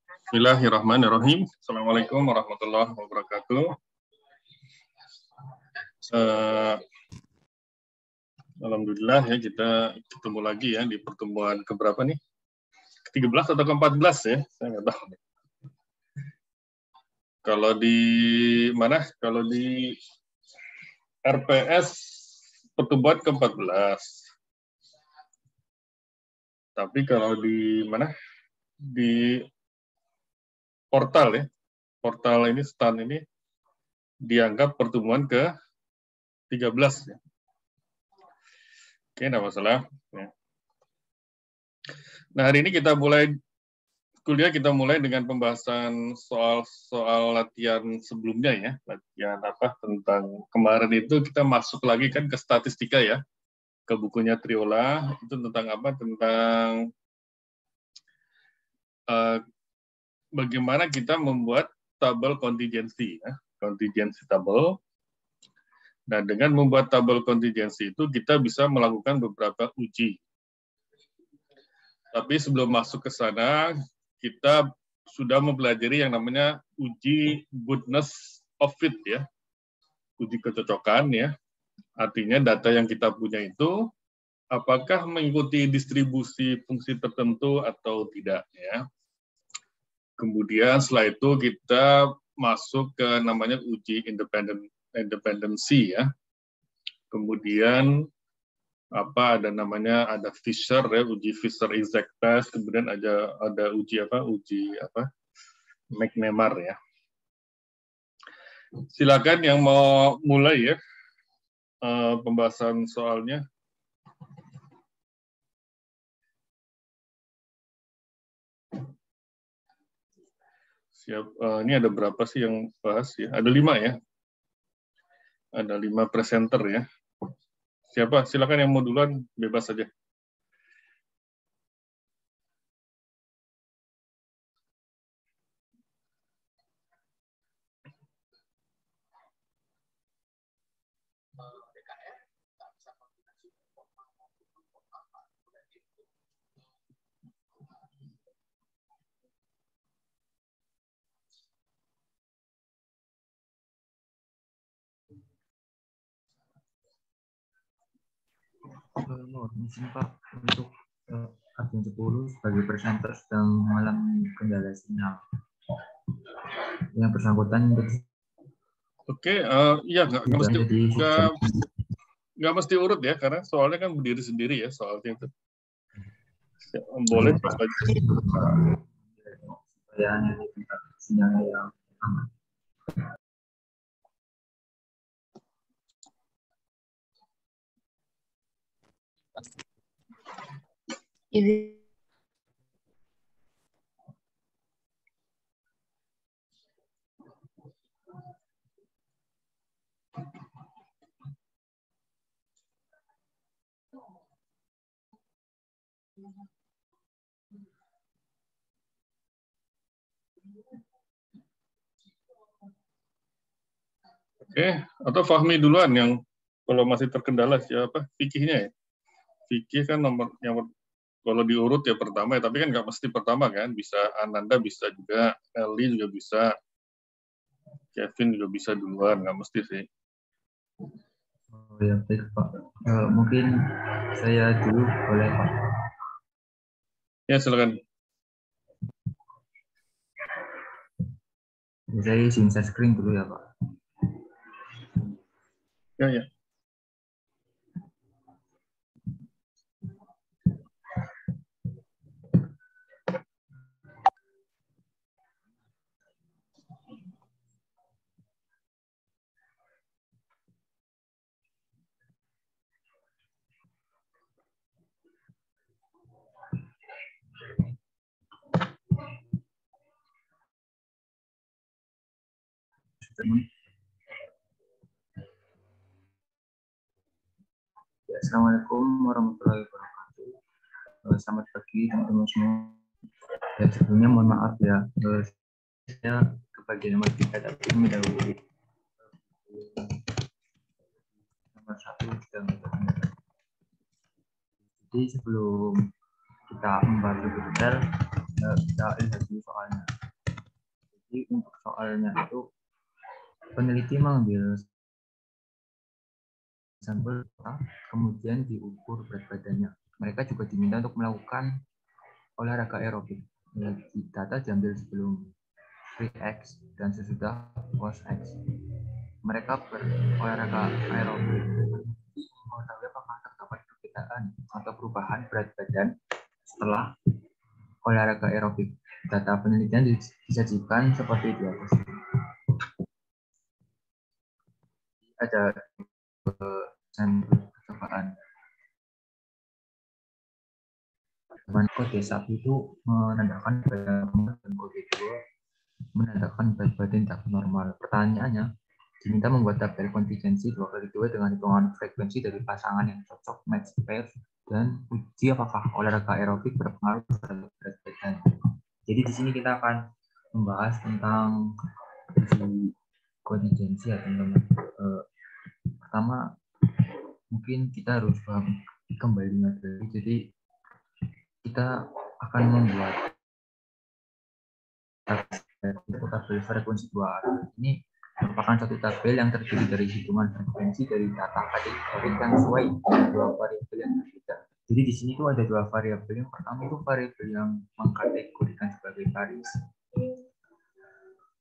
Bismillahirrahmanirrahim. Assalamualaikum warahmatullahi wabarakatuh. Alhamdulillah ya, kita ketemu lagi ya di pertemuan keberapa nih? Ke-13 atau ke-14 ya? Saya nggak tahu. Kalau di mana? Kalau di RPS pertemuan ke-14. Tapi kalau di mana? Di portal ya. Portal ini, stand ini dianggap pertemuan ke-13 ya. Oke, enggak masalah. Nah, hari ini kita mulai dengan pembahasan soal latihan sebelumnya ya. Latihan tentang kemarin itu kita masuk lagi kan ke statistika ya. Ke bukunya Triola, itu tentang Tentang bagaimana kita membuat tabel kontingensi ya. Kontingensi tabel. Nah, dengan membuat tabel kontingensi itu kita bisa melakukan beberapa uji. Tapi sebelum masuk ke sana, kita sudah mempelajari yang namanya uji goodness of fit ya. Uji kecocokan ya. Artinya data yang kita punya itu apakah mengikuti distribusi fungsi tertentu atau tidak ya. Kemudian setelah itu kita masuk ke namanya uji independensi ya. Kemudian ada Fisher ya, uji Fisher exact test, kemudian ada uji McNemar ya. Silakan yang mau mulai ya pembahasan soalnya. Siap. Ini ada berapa sih yang bahas ya? Ada 5 ya. Ada 5 presenter ya. Siapa? Silakan yang mau duluan, bebas saja. Mohon izin Pak, untuk admin 10 sebagai presenter sedang mengalami kendala sinyal. Yang bersangkutan Oke, ya nggak mesti urut ya, karena soalnya kan berdiri sendiri ya soalnya itu. Boleh Pak. Supaya sinyalnya yang aman. Oke, atau Fahmi duluan yang kalau masih terkendala siapa? Fikihnya ya. Fikih kan nomor yang kalau diurut ya pertama ya, tapi kan nggak mesti pertama kan, bisa Ananda bisa juga, Eli juga bisa, Kevin juga bisa duluan, nggak mesti sih. Oh ya baik Pak, mungkin saya dulu boleh Pak? Ya silakan. Saya izin share screen dulu ya Pak. Ya. Ya, Assalamualaikum warahmatullahi wabarakatuh. Selamat pagi teman-teman semua. Ya, sebelumnya mohon maaf ya, saya kebagian nomor 3 tapi mendahului nomor 1 sedang bertanya. Jadi sebelum kita membahas lebih detail, kita lihat dulu soalnya. Jadi untuk soalnya itu peneliti mengambil sampel kemudian diukur berat badannya. Mereka juga diminta untuk melakukan olahraga aerobik. Data diambil sebelum pre-X dan sesudah post-X. Mereka berolahraga aerobik. Mengetahui apakah terdapat perbedaan atau perubahan berat badan setelah olahraga aerobik. Data penelitian disajikan seperti di atas. Ada sampel percobaan. Kode 1 itu menandakan berat badan dan kode 2 menandakan berat badan tak normal. Pertanyaannya, diminta membuat tabel kontingensi 2x2 dengan hitungan frekuensi dari pasangan yang cocok match pair dan uji apakah olahraga aerobik berpengaruh terhadap berat badan. Jadi di sini kita akan membahas tentang uji kontingensi ya teman-teman. Pertama, mungkin kita harus paham kembali materi. Jadi kita akan membuat tabel frekuensi 2 arah. Ini merupakan satu tabel yang terdiri dari hitungan frekuensi dari data kategorikan sesuai dua variabel yang berbeda. Jadi di sini tuh ada dua variabel. Yang pertama itu variabel yang mengkategorikan sebagai baris,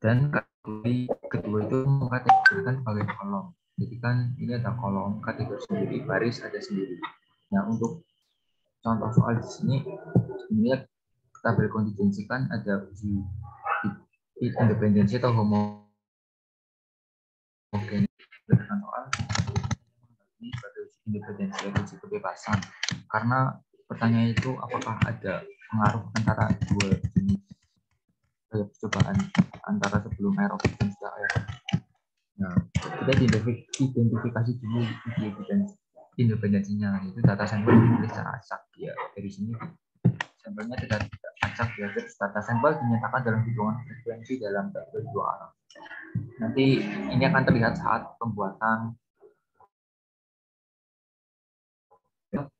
dan kategori kedua itu mengkategorikan sebagai kolom. Jadi kan ini ada kolom kategori sendiri, baris ada sendiri. Nah untuk contoh soal di sini sebenarnya tabel kontingensi kan ada uji independensi atau homogen dengan soal ini sebagai uji independensi atau uji kebebasan. Karena pertanyaan itu apakah ada pengaruh antara dua jenis percobaan antara sebelum aerobik dan setelah aerobik. Nah, kita identifikasi dulu uji independensinya, yaitu data sampel ditulis secara acak ya. Dari sini sampelnya tidak acak ya, terus data sampel dinyatakan dalam hitungan frekuensi dalam tabel 2 arah. Nanti ini akan terlihat saat pembuatan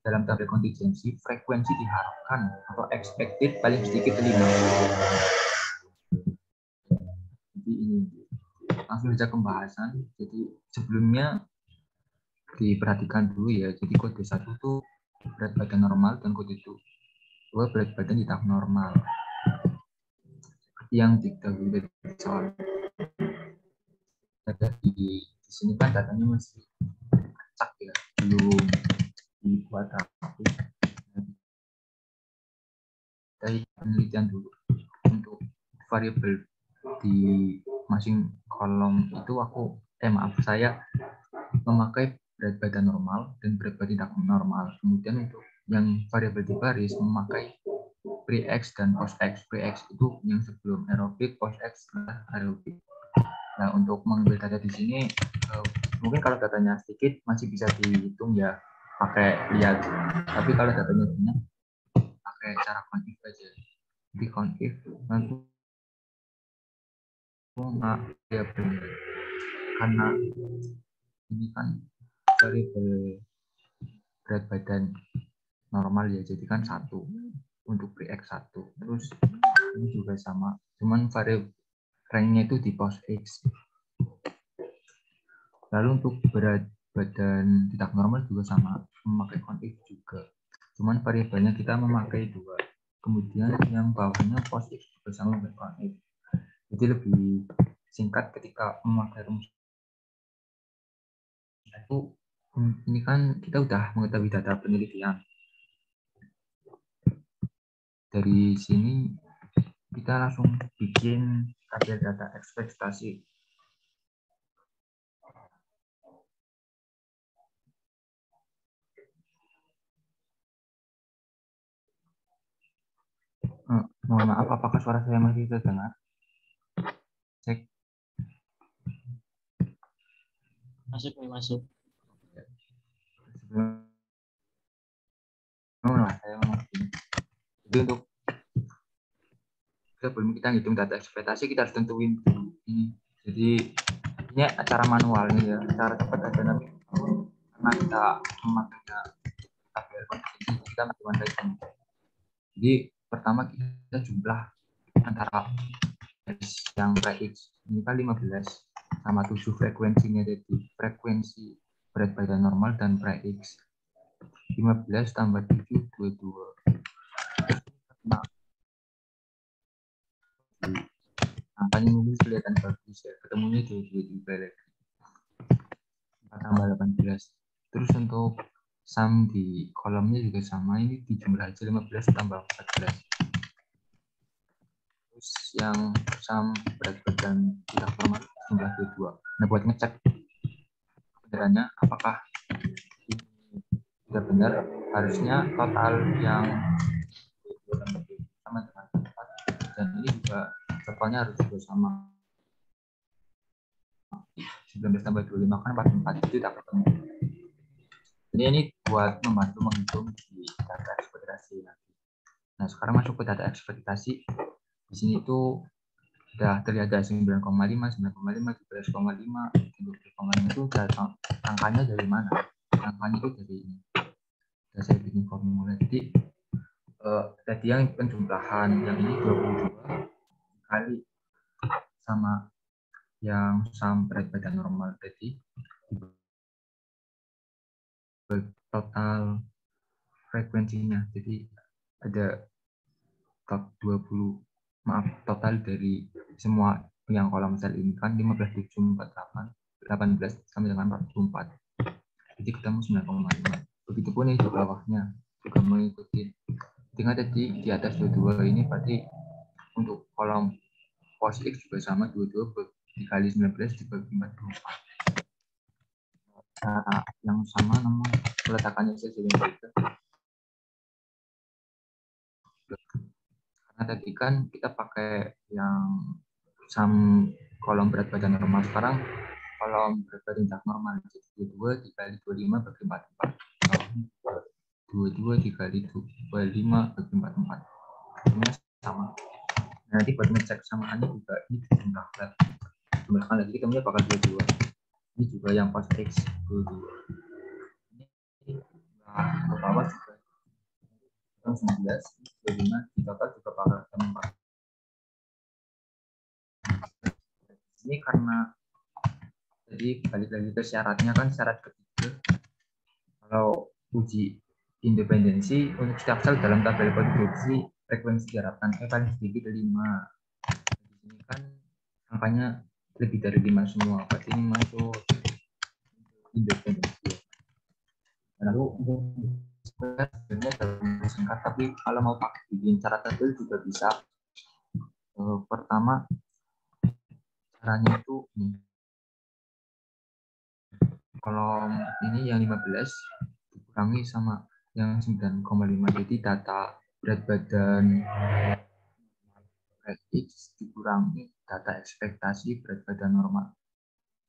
dalam tabel kontingensi. Frekuensi diharapkan atau expected paling sedikit 5. Jadi ini langsung saja pembahasan. Jadi sebelumnya diperhatikan dulu ya. Jadi kode 1 itu berat badan normal dan kode 2 berat badan tidak normal. Seperti yang diketahui dari soal. Data di sini kan datanya masih acak ya, belum dibuat rapi. Dari penelitian dulu untuk variabel di masing kolom itu saya memakai berat badan normal dan berat badan tidak normal. Kemudian untuk yang variabel di baris memakai pre-X dan post-X. Pre-X itu yang sebelum aerobik, post-X setelah aerobik. Nah, untuk mengambil data di sini, mungkin kalau datanya sedikit masih bisa dihitung ya, pakai lihat. Tapi kalau datanya banyak, pakai cara konif aja. Di konif nanti ya karena ini kan variabel berat badan normal ya, jadi kan 1 untuk pre-X 1. Terus ini juga sama, cuman variabel ranknya itu di post-X. Lalu untuk berat badan tidak normal juga sama, memakai konif juga. Cuman variabelnya kita memakai 2. Kemudian yang bawahnya post-X juga sama dengan konif. Jadi lebih singkat ketika memakai rumus itu. Ini kan kita udah mengetahui data penelitian. Dari sini kita langsung bikin tabel data ekspektasi. Mohon maaf, apakah suara saya masih terdengar? Cek. Masuk. Saya ngomong begini. Jadi untuk sebelum kita hitung data ekspektasi, kita harus tentuin ini. Jadi ini acara manualnya ya, cara cepat aja nanti. Karena kita memakai tabel kontingensi, kita menggunakan ini. Jadi pertama kita jumlah antara yang pre-X ini kan 15 sama 7 frekuensinya, jadi frekuensi berat badan normal dan pre-X 15 tambah 7 22. Nah, angkanya mungkin kelihatan bagus ya, ketemunya 22 balik 4 tambah 18. Terus untuk sum di kolomnya juga sama, ini dijumlah aja 15 tambah 14. Terus yang sum berat badan tidak normal jumlah 22. Nah, buat ngecek kebenarannya apakah ini sudah benar, harusnya total yang sama dengan 4, dan ini juga totalnya harus juga sama. 19 tambah 25 kan 44, itu tak ketemu. Jadi ini buat membantu menghitung di data ekspektasi nanti. Nah, sekarang masuk ke data ekspektasi. Di sini tuh sudah terlihat ada 9,5, 9,5, 13,5, 12,5 itu data angkanya dari mana? Angkanya itu dari ini. Sudah saya bikin formula. Jadi tadi yang penjumlahan yang ini 22 kali sama yang sum berat badan normal tadi, total frekuensinya. Jadi ada top 20, maaf, total dari semua yang kolom sel ini kan 15, 7, 48, 18 sampai dengan 44. Jadi ketemu 9,5. Begitupun ini di bawahnya juga mengikuti. Dengan tadi di atas 22 ini berarti untuk kolom pos X juga sama, 22 dikali 19 dibagi 44. Cara yang sama namun peletakannya saja yang berbeda. Karena tadi kan kita pakai yang sum kolom berat badan normal, sekarang kolom berat badan tak normal, jadi 22 dikali 25 bagi 44. 22 dikali 25 bagi 44. Ini sama. Nah, nanti buat ngecek samaannya juga ini jumlahkan lagi, ketemunya bakal 22. Ini juga yang pas X 22. Ini ke bawah juga 19, 25 di total juga bakal ketemu 4. Ini karena jadi balik lagi ke syaratnya kan, syarat ketiga kalau uji independensi untuk setiap sel dalam tabel konstruksi frekuensi diharapkan paling sedikit 5. Di sini kan angkanya lebih dari 5 semua, berarti ini masuk independensi. Lalu sebenarnya dalam singkat, tapi kalau mau pakai bikin cara tabel juga bisa. Pertama caranya itu kolom ini yang 15 dikurangi sama yang 9,5, jadi data berat badan X dikurangi data ekspektasi berat badan normal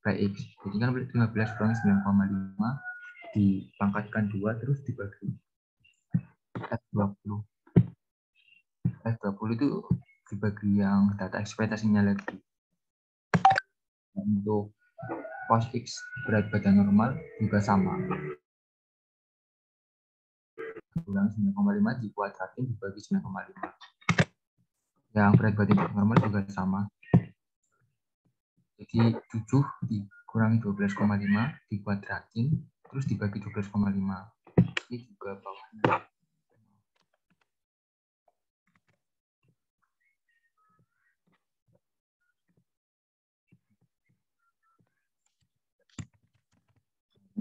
X. Jadi kan 15 kurangi 9,5 dipangkatkan 2 terus dibagi F20. F20 itu dibagi yang data ekspektasinya lagi. Untuk pos X berat badan normal juga sama. Kurang 9,5 dikuadratin dibagi 9,5. Yang berat badan normal juga sama. Jadi 7 dikurangi 12,5 dikuadratin terus dibagi 12,5. Ini juga bawahnya.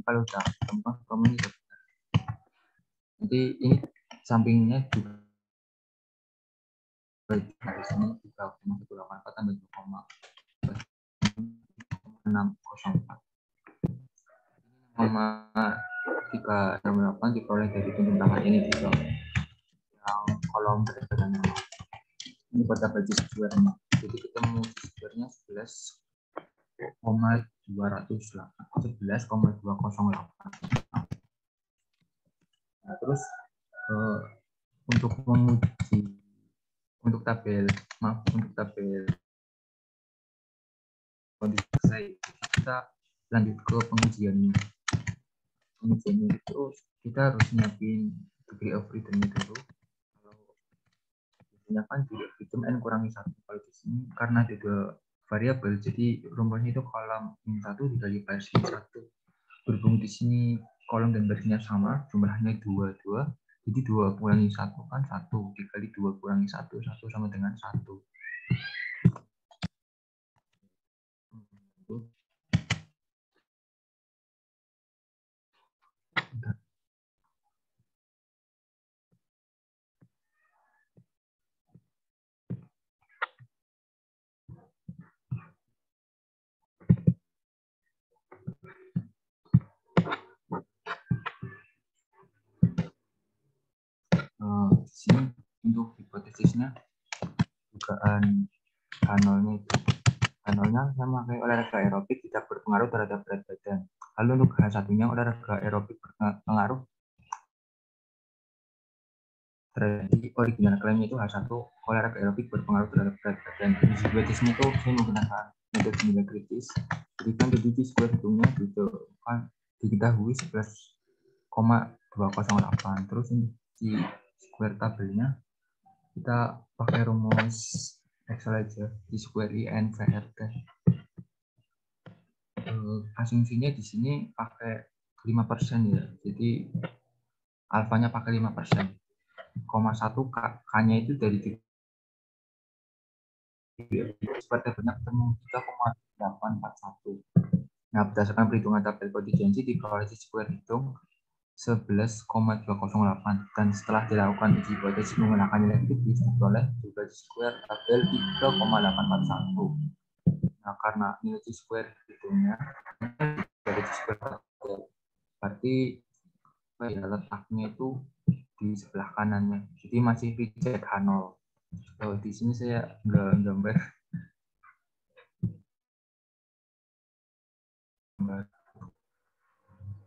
Kalau udah gampang kamu ini benar. Nanti ini sampingnya juga dari sini juga 184 tambah 2,604. 368 diperoleh dari penjumlahan ini juga. Yang kolom berat badan normal. Ini pada bagi square-nya. Jadi ketemu square-nya 11,208. Nah, terus untuk menguji untuk tabel kondisi selesai, kita lanjut ke pengujiannya. Pengujiannya itu kita harus nyiapin degree of freedom dulu. Intinya kan hitung N kurangi 1. Kalau di sini karena ada 2 variabel, jadi rumusnya itu kolom min 1 dikali baris min 1. Berhubung di sini kolom dan barisnya sama, jumlahnya 2, 2. Jadi 2 kurangi 1 kan 1, dikali 2 kurangi 1, 1 sama dengan 1. Di sini untuk hipotesisnya dugaan H0-nya itu H0-nya saya memakai olahraga aerobik tidak berpengaruh terhadap berat badan. Lalu untuk H1-nya olahraga aerobik berpengaruh terhadap original klaimnya itu H1 olahraga aerobik berpengaruh terhadap berat badan. Di hipotesisnya itu saya menggunakan metode nilai kritis. Jadi kan di square hitungnya gitu kan diketahui 11,208. Terus di square tabelnya kita pakai rumus Excel aja, di square IN VRT. Asumsinya di sini pakai 5% ya, jadi alfanya pakai 5%. 1 K-nya itu dari square tabelnya ketemu 3,841. Nah, berdasarkan perhitungan tabel kontingensi di kalkulasi square hitung 11,208 dan setelah dilakukan uji hipotesis menggunakan nilai kritis diperoleh juga di square tabel 3,841. Nah, karena nilai square hitungnya dari square tabel, berarti ya, letaknya itu di sebelah kanannya, jadi masih reject H0. Kalau di sini saya nggak gambar.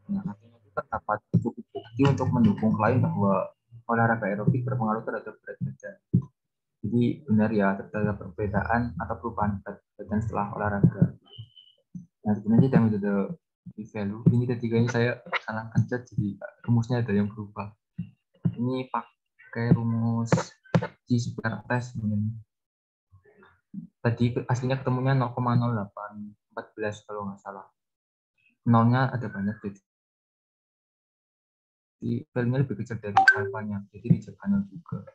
Nah, artinya itu terdapat cukup bukti untuk mendukung klaim bahwa olahraga aerobik berpengaruh terhadap berat badan. Jadi benar ya, terdapat perbedaan atau perubahan berat badan setelah olahraga. Nah, sebenarnya kita metode value ini ketiganya saya salah kencet, jadi rumusnya ada yang berubah. Ini pakai rumus G square test sebenarnya. Tadi aslinya ketemunya 0,0814 kalau nggak salah. Nolnya ada banyak, jadi value-nya lebih kecil dari alfanya, jadi dijaga juga.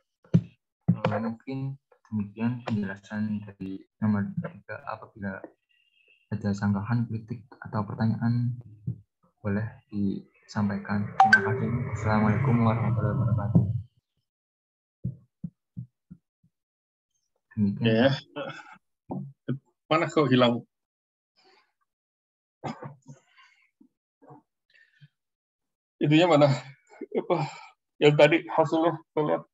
Mungkin demikian penjelasan dari nomor 3. Apabila ada sanggahan, kritik, atau pertanyaan, boleh disampaikan. Terima kasih. Assalamualaikum warahmatullahi wabarakatuh. Demikian. Ya. Mana kau hilang? Itunya mana? Apa? Yang tadi hasilnya kita lihat.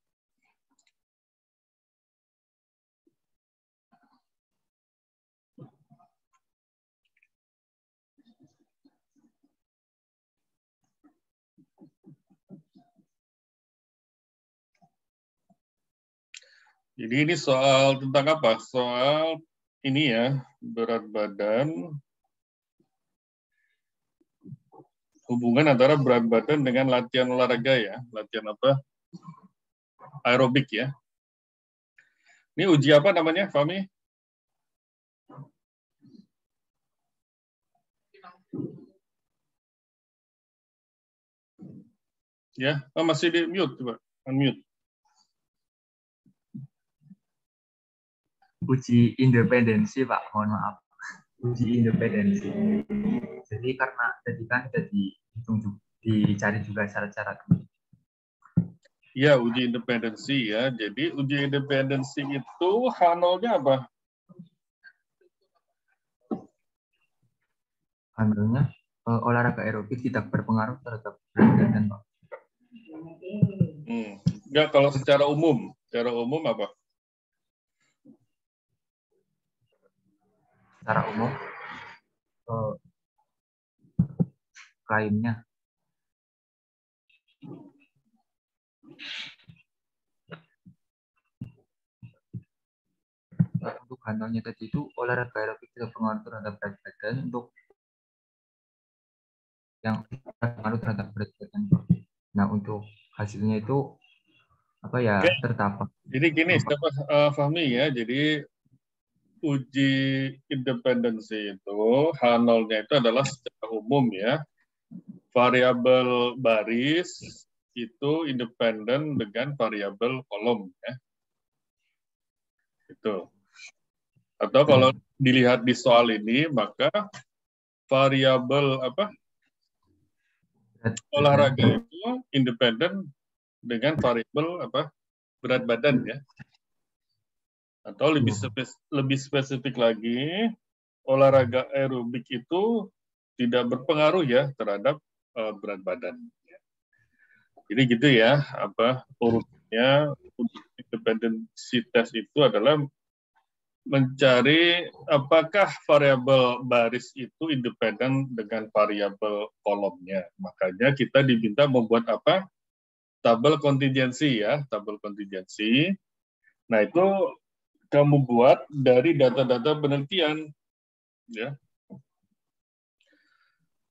Jadi ini soal tentang apa? Soal ini ya, berat badan, hubungan antara berat badan dengan latihan olahraga ya. Latihan apa? Aerobik ya. Ini uji apa namanya, Fahmi? Ya, oh, masih di mute, coba. Unmute. Uji independensi, Pak. Mohon maaf. Uji independensi. Jadi karena tadi kan sudah dicari juga syarat-syarat. Ya, uji independensi ya. Jadi uji independensi itu H0-nya apa? H0-nya olahraga aerobik tidak berpengaruh terhadap berat badan, Pak. Enggak, kalau secara umum. Secara umum apa? Secara umum, klaimnya untuk H0-nya tadi itu olahraga aerobik tidak berpengaruh terhadap berat badan. Untuk yang berpengaruh terhadap berat badan, Pak. Nah, untuk hasilnya itu apa ya Oke, terdapat. jadi gini, siapa Fahmi ya. Jadi uji independensi itu H0-nya itu adalah secara umum ya. Variabel baris itu independen dengan variabel kolom ya. Itu. Atau kalau dilihat di soal ini maka variabel olahraga itu independen dengan variabel berat badan ya. Atau lebih spesifik lagi, olahraga aerobik itu tidak berpengaruh ya terhadap berat badan. Jadi gitu ya, urutnya untuk independensitas itu adalah mencari apakah variabel baris itu independen dengan variabel kolomnya. Makanya kita diminta membuat tabel kontingensi ya, tabel kontingensi. Nah, itu kamu buat dari data-data penelitian ya.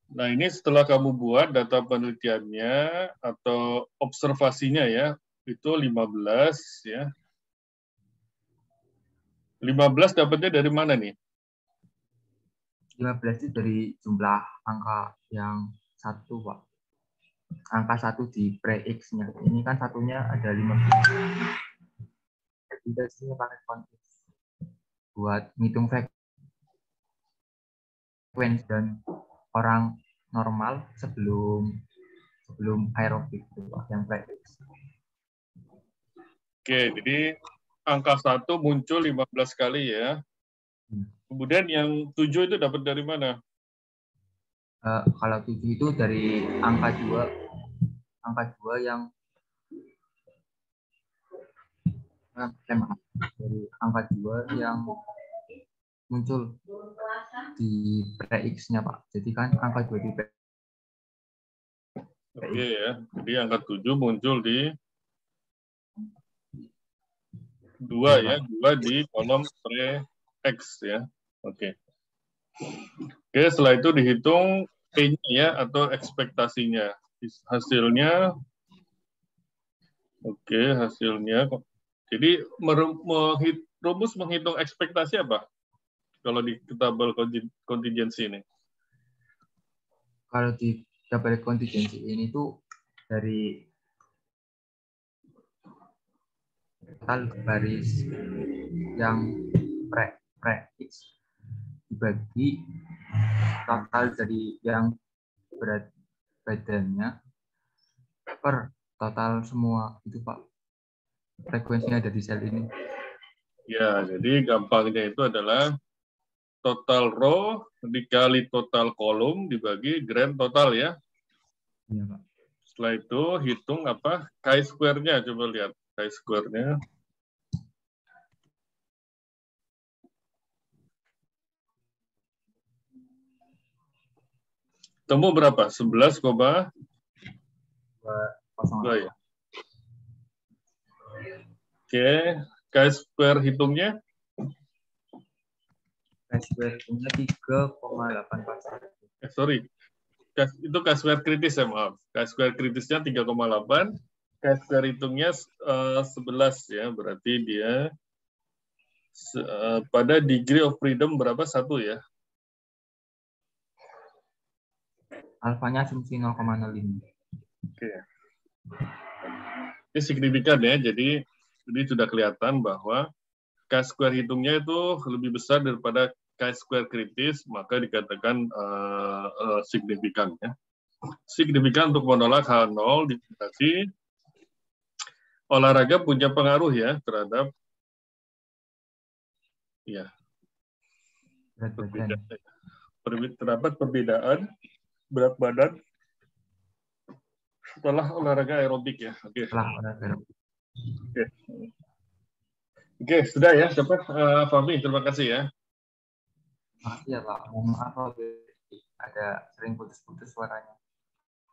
Nah, ini setelah kamu buat data penelitiannya atau observasinya ya, itu 15 ya. 15 dapatnya dari mana nih? 15 itu dari jumlah angka yang satu, Pak. Angka 1 di pre-X-nya. Ini kan satunya ada 15. Jadi dari sini pakai konteks buat ngitung frekuensi dan orang normal sebelum aerobik itu, Pak, yang pre-X. Oke, jadi angka 1 muncul 15 kali ya. Kemudian yang 7 itu dapat dari mana? Kalau 7 itu dari angka 2 yang dari angka 2 yang muncul di pre-X-nya, Pak. Jadi kan angka 2 di pre-X. Oke ya, jadi angka 7 muncul di 2 ya, 2 di kolom pre-X ya. Oke. Oke, setelah itu dihitung P-nya ya, atau ekspektasinya. Hasilnya, oke, hasilnya. Jadi, rumus menghitung ekspektasi apa? Kalau di tabel kontingensi ini. Kalau di tabel kontingensi ini tuh dari total baris yang pre-X dibagi total dari yang berat badannya per total semua itu, Pak. Frekuensinya ada di sel ini. Ya, jadi gampangnya itu adalah total row dikali total kolom dibagi grand total ya. Iya, Pak. Setelah itu hitung chi-square-nya, coba lihat chi-square-nya. Temu berapa? 11,2 ya. Oke, chi-square hitungnya? Chi-square hitungnya 3,841. Sorry, itu chi-square kritis ya, maaf. Chi-square kritisnya 3,8, chi-square hitungnya 11 ya, berarti dia pada degree of freedom berapa? 1 ya. Alfanya asumsi 0,05. Oke. Ini signifikan ya, jadi ini sudah kelihatan bahwa chi-square hitungnya itu lebih besar daripada chi-square kritis, maka dikatakan signifikan ya. Signifikan untuk menolak H0 dibatasi. Olahraga punya pengaruh ya terhadap Berat badan. terdapat perbedaan berat badan setelah olahraga aerobik ya. Oke. Setelah olahraga aerobik. Oke, sudah ya. Dapat Fahmi, terima kasih ya. Makasih ya, Pak. Mohon maaf ada sering putus-putus suaranya.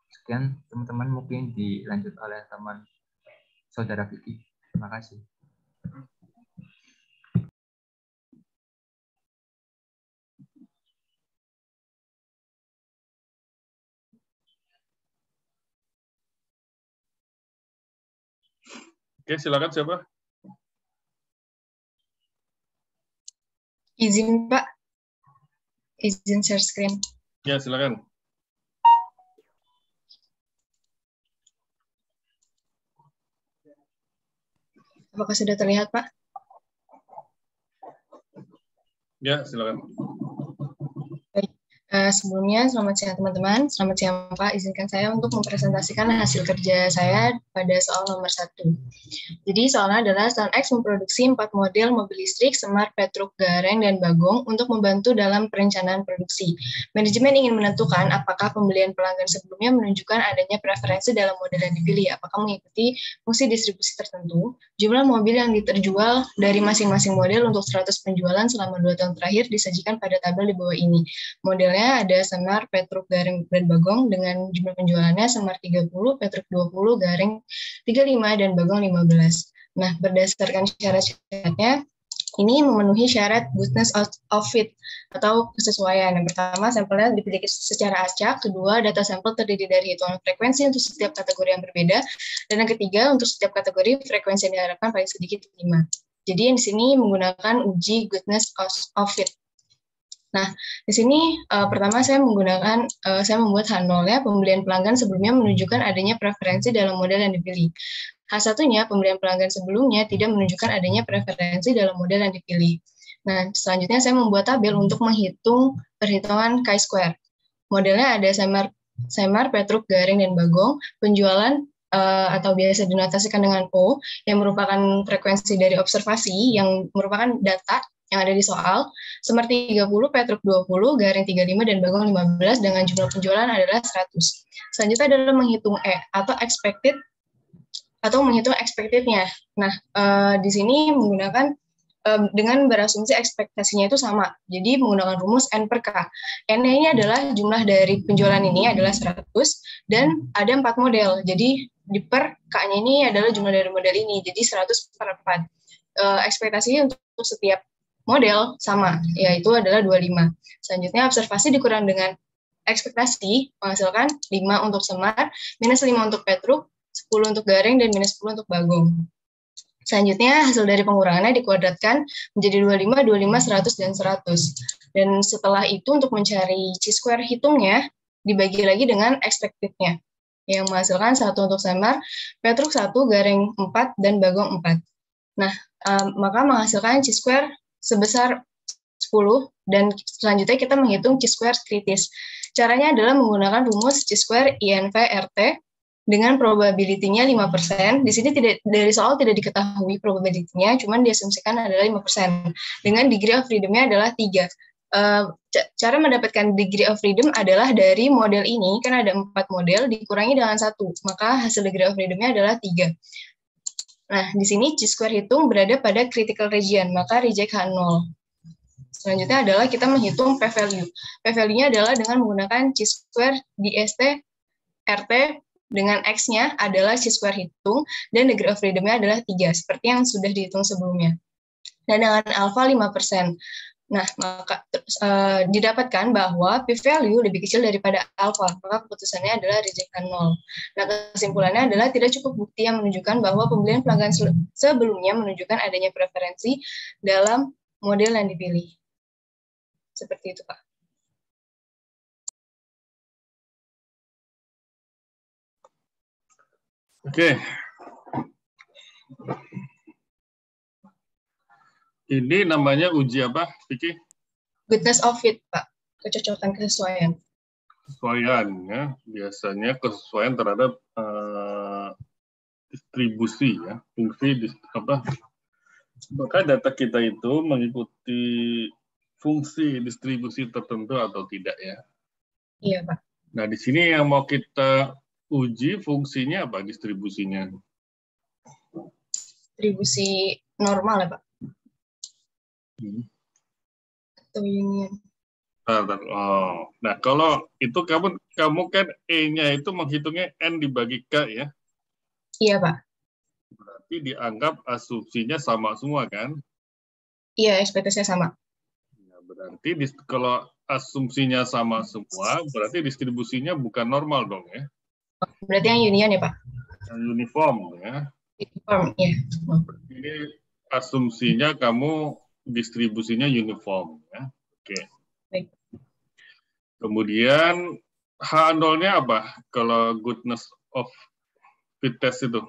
Sekian teman-teman, mungkin dilanjut oleh teman saudara Vicky. Terima kasih. Oke, silakan siapa? Izin, Pak. Izin share screen. Ya, silakan. Apakah sudah terlihat, Pak? Ya, silakan. Baik. Sebelumnya, selamat siang teman-teman. Selamat siang Pak. Izinkan saya untuk mempresentasikan hasil kerja saya pada soal nomor 1. Jadi soalnya adalah StoneX memproduksi 4 model mobil listrik Smart, Petruk, Gareng, dan Bagong untuk membantu dalam perencanaan produksi. Manajemen ingin menentukan apakah pembelian pelanggan sebelumnya menunjukkan adanya preferensi dalam model yang dipilih, apakah mengikuti fungsi distribusi tertentu. Jumlah mobil yang terjual dari masing-masing model untuk 100 penjualan selama 2 tahun terakhir disajikan pada tabel di bawah ini. Modelnya ada Semar, Petruk, Gareng, dan Bagong dengan jumlah penjualannya Semar 30, Petruk 20, Gareng 35, dan Bagong 15. Nah, berdasarkan syarat-syaratnya, ini memenuhi syarat goodness of fit atau kesesuaian. Yang pertama, sampelnya dipilih secara acak. Kedua, data sampel terdiri dari hitungan frekuensi untuk setiap kategori yang berbeda. Dan yang ketiga, untuk setiap kategori frekuensi yang diharapkan paling sedikit 5. Jadi yang di sini menggunakan uji goodness of fit. Nah, di sini pertama saya membuat H0-nya, pembelian pelanggan sebelumnya menunjukkan adanya preferensi dalam model yang dipilih. H1-nya, pembelian pelanggan sebelumnya tidak menunjukkan adanya preferensi dalam model yang dipilih. Nah, selanjutnya saya membuat tabel untuk menghitung perhitungan chi-square. Modelnya ada Semar, Petruk, Gareng, dan Bagong. Penjualan atau biasa dinotasikan dengan O, yang merupakan frekuensi dari observasi, yang merupakan data yang ada di soal, Semar 30, Petruk 20, Gareng 35, dan Bagong 15 dengan jumlah penjualan adalah 100. Selanjutnya adalah menghitung E atau expected atau menghitung expected-nya. Nah, di sini menggunakan dengan berasumsi ekspektasinya itu sama. Jadi menggunakan rumus N per K. N-nya ini adalah jumlah dari penjualan ini adalah 100 dan ada 4 model. Jadi di per K-nya ini adalah jumlah dari model ini. Jadi 100 per 4. Ekspektasinya untuk setiap model sama, yaitu adalah 25. Selanjutnya observasi dikurang dengan ekspektasi menghasilkan 5 untuk Semar, minus 5 untuk Petruk, 10 untuk Gareng, dan minus 10 untuk Bagong. Selanjutnya, hasil dari pengurangannya dikuadratkan menjadi 25, 25, 100, dan 100. Dan setelah itu, untuk mencari chi-square hitungnya, dibagi lagi dengan expected-nya, yang menghasilkan 1 untuk Semar, Petruk 1, Gareng 4, dan Bagong 4. Nah, maka menghasilkan chi-square sebesar 10, dan selanjutnya kita menghitung chi-square kritis. Caranya adalah menggunakan rumus chi-square INV RT dengan probability-nya 5%. Di sini dari soal tidak diketahui probability-nya, cuman diasumsikan adalah 5%. Dengan degree of freedom-nya adalah 3. Cara mendapatkan degree of freedom adalah dari model ini, kan ada 4 model, dikurangi dengan 1. Maka hasil degree of freedom-nya adalah 3. Nah, di sini chi-square hitung berada pada critical region, maka reject H0. Selanjutnya adalah kita menghitung p-value. P-value-nya adalah dengan menggunakan chi-square di ST RT dengan X-nya adalah chi-square hitung, dan degree of freedom-nya adalah 3, seperti yang sudah dihitung sebelumnya. Dan dengan alpha 5%. Nah, maka didapatkan bahwa p-value lebih kecil daripada alpha, maka keputusannya adalah reject 0. Nah, kesimpulannya adalah tidak cukup bukti yang menunjukkan bahwa pembelian pelanggan sebelumnya menunjukkan adanya preferensi dalam model yang dipilih. Seperti itu, Pak. Oke. Ini namanya uji apa, Vicky? Goodness of fit, Pak. Kecocokan kesesuaian. Kesesuaian, ya. Biasanya kesesuaian terhadap distribusi, ya. Fungsi apa? Maka data kita itu mengikuti fungsi distribusi tertentu atau tidak, ya. Iya, Pak. Nah, di sini yang mau kita uji fungsinya apa distribusinya? Distribusi normal ya, Pak? Atau union? Oh. Nah, kalau itu kamu kan E-nya itu menghitungnya N dibagi K, ya? Iya, Pak. Berarti dianggap asumsinya sama semua, kan? Iya, ekspektasinya sama. Ya, berarti kalau asumsinya sama semua, berarti distribusinya bukan normal dong, ya? Berarti yang union ya, Pak? Yang uniform, ya. Uniform, ya. Ini asumsinya kamu distribusinya uniform. Ya. Oke. Baik. Kemudian H0-nya apa? Kalau goodness of fit test itu?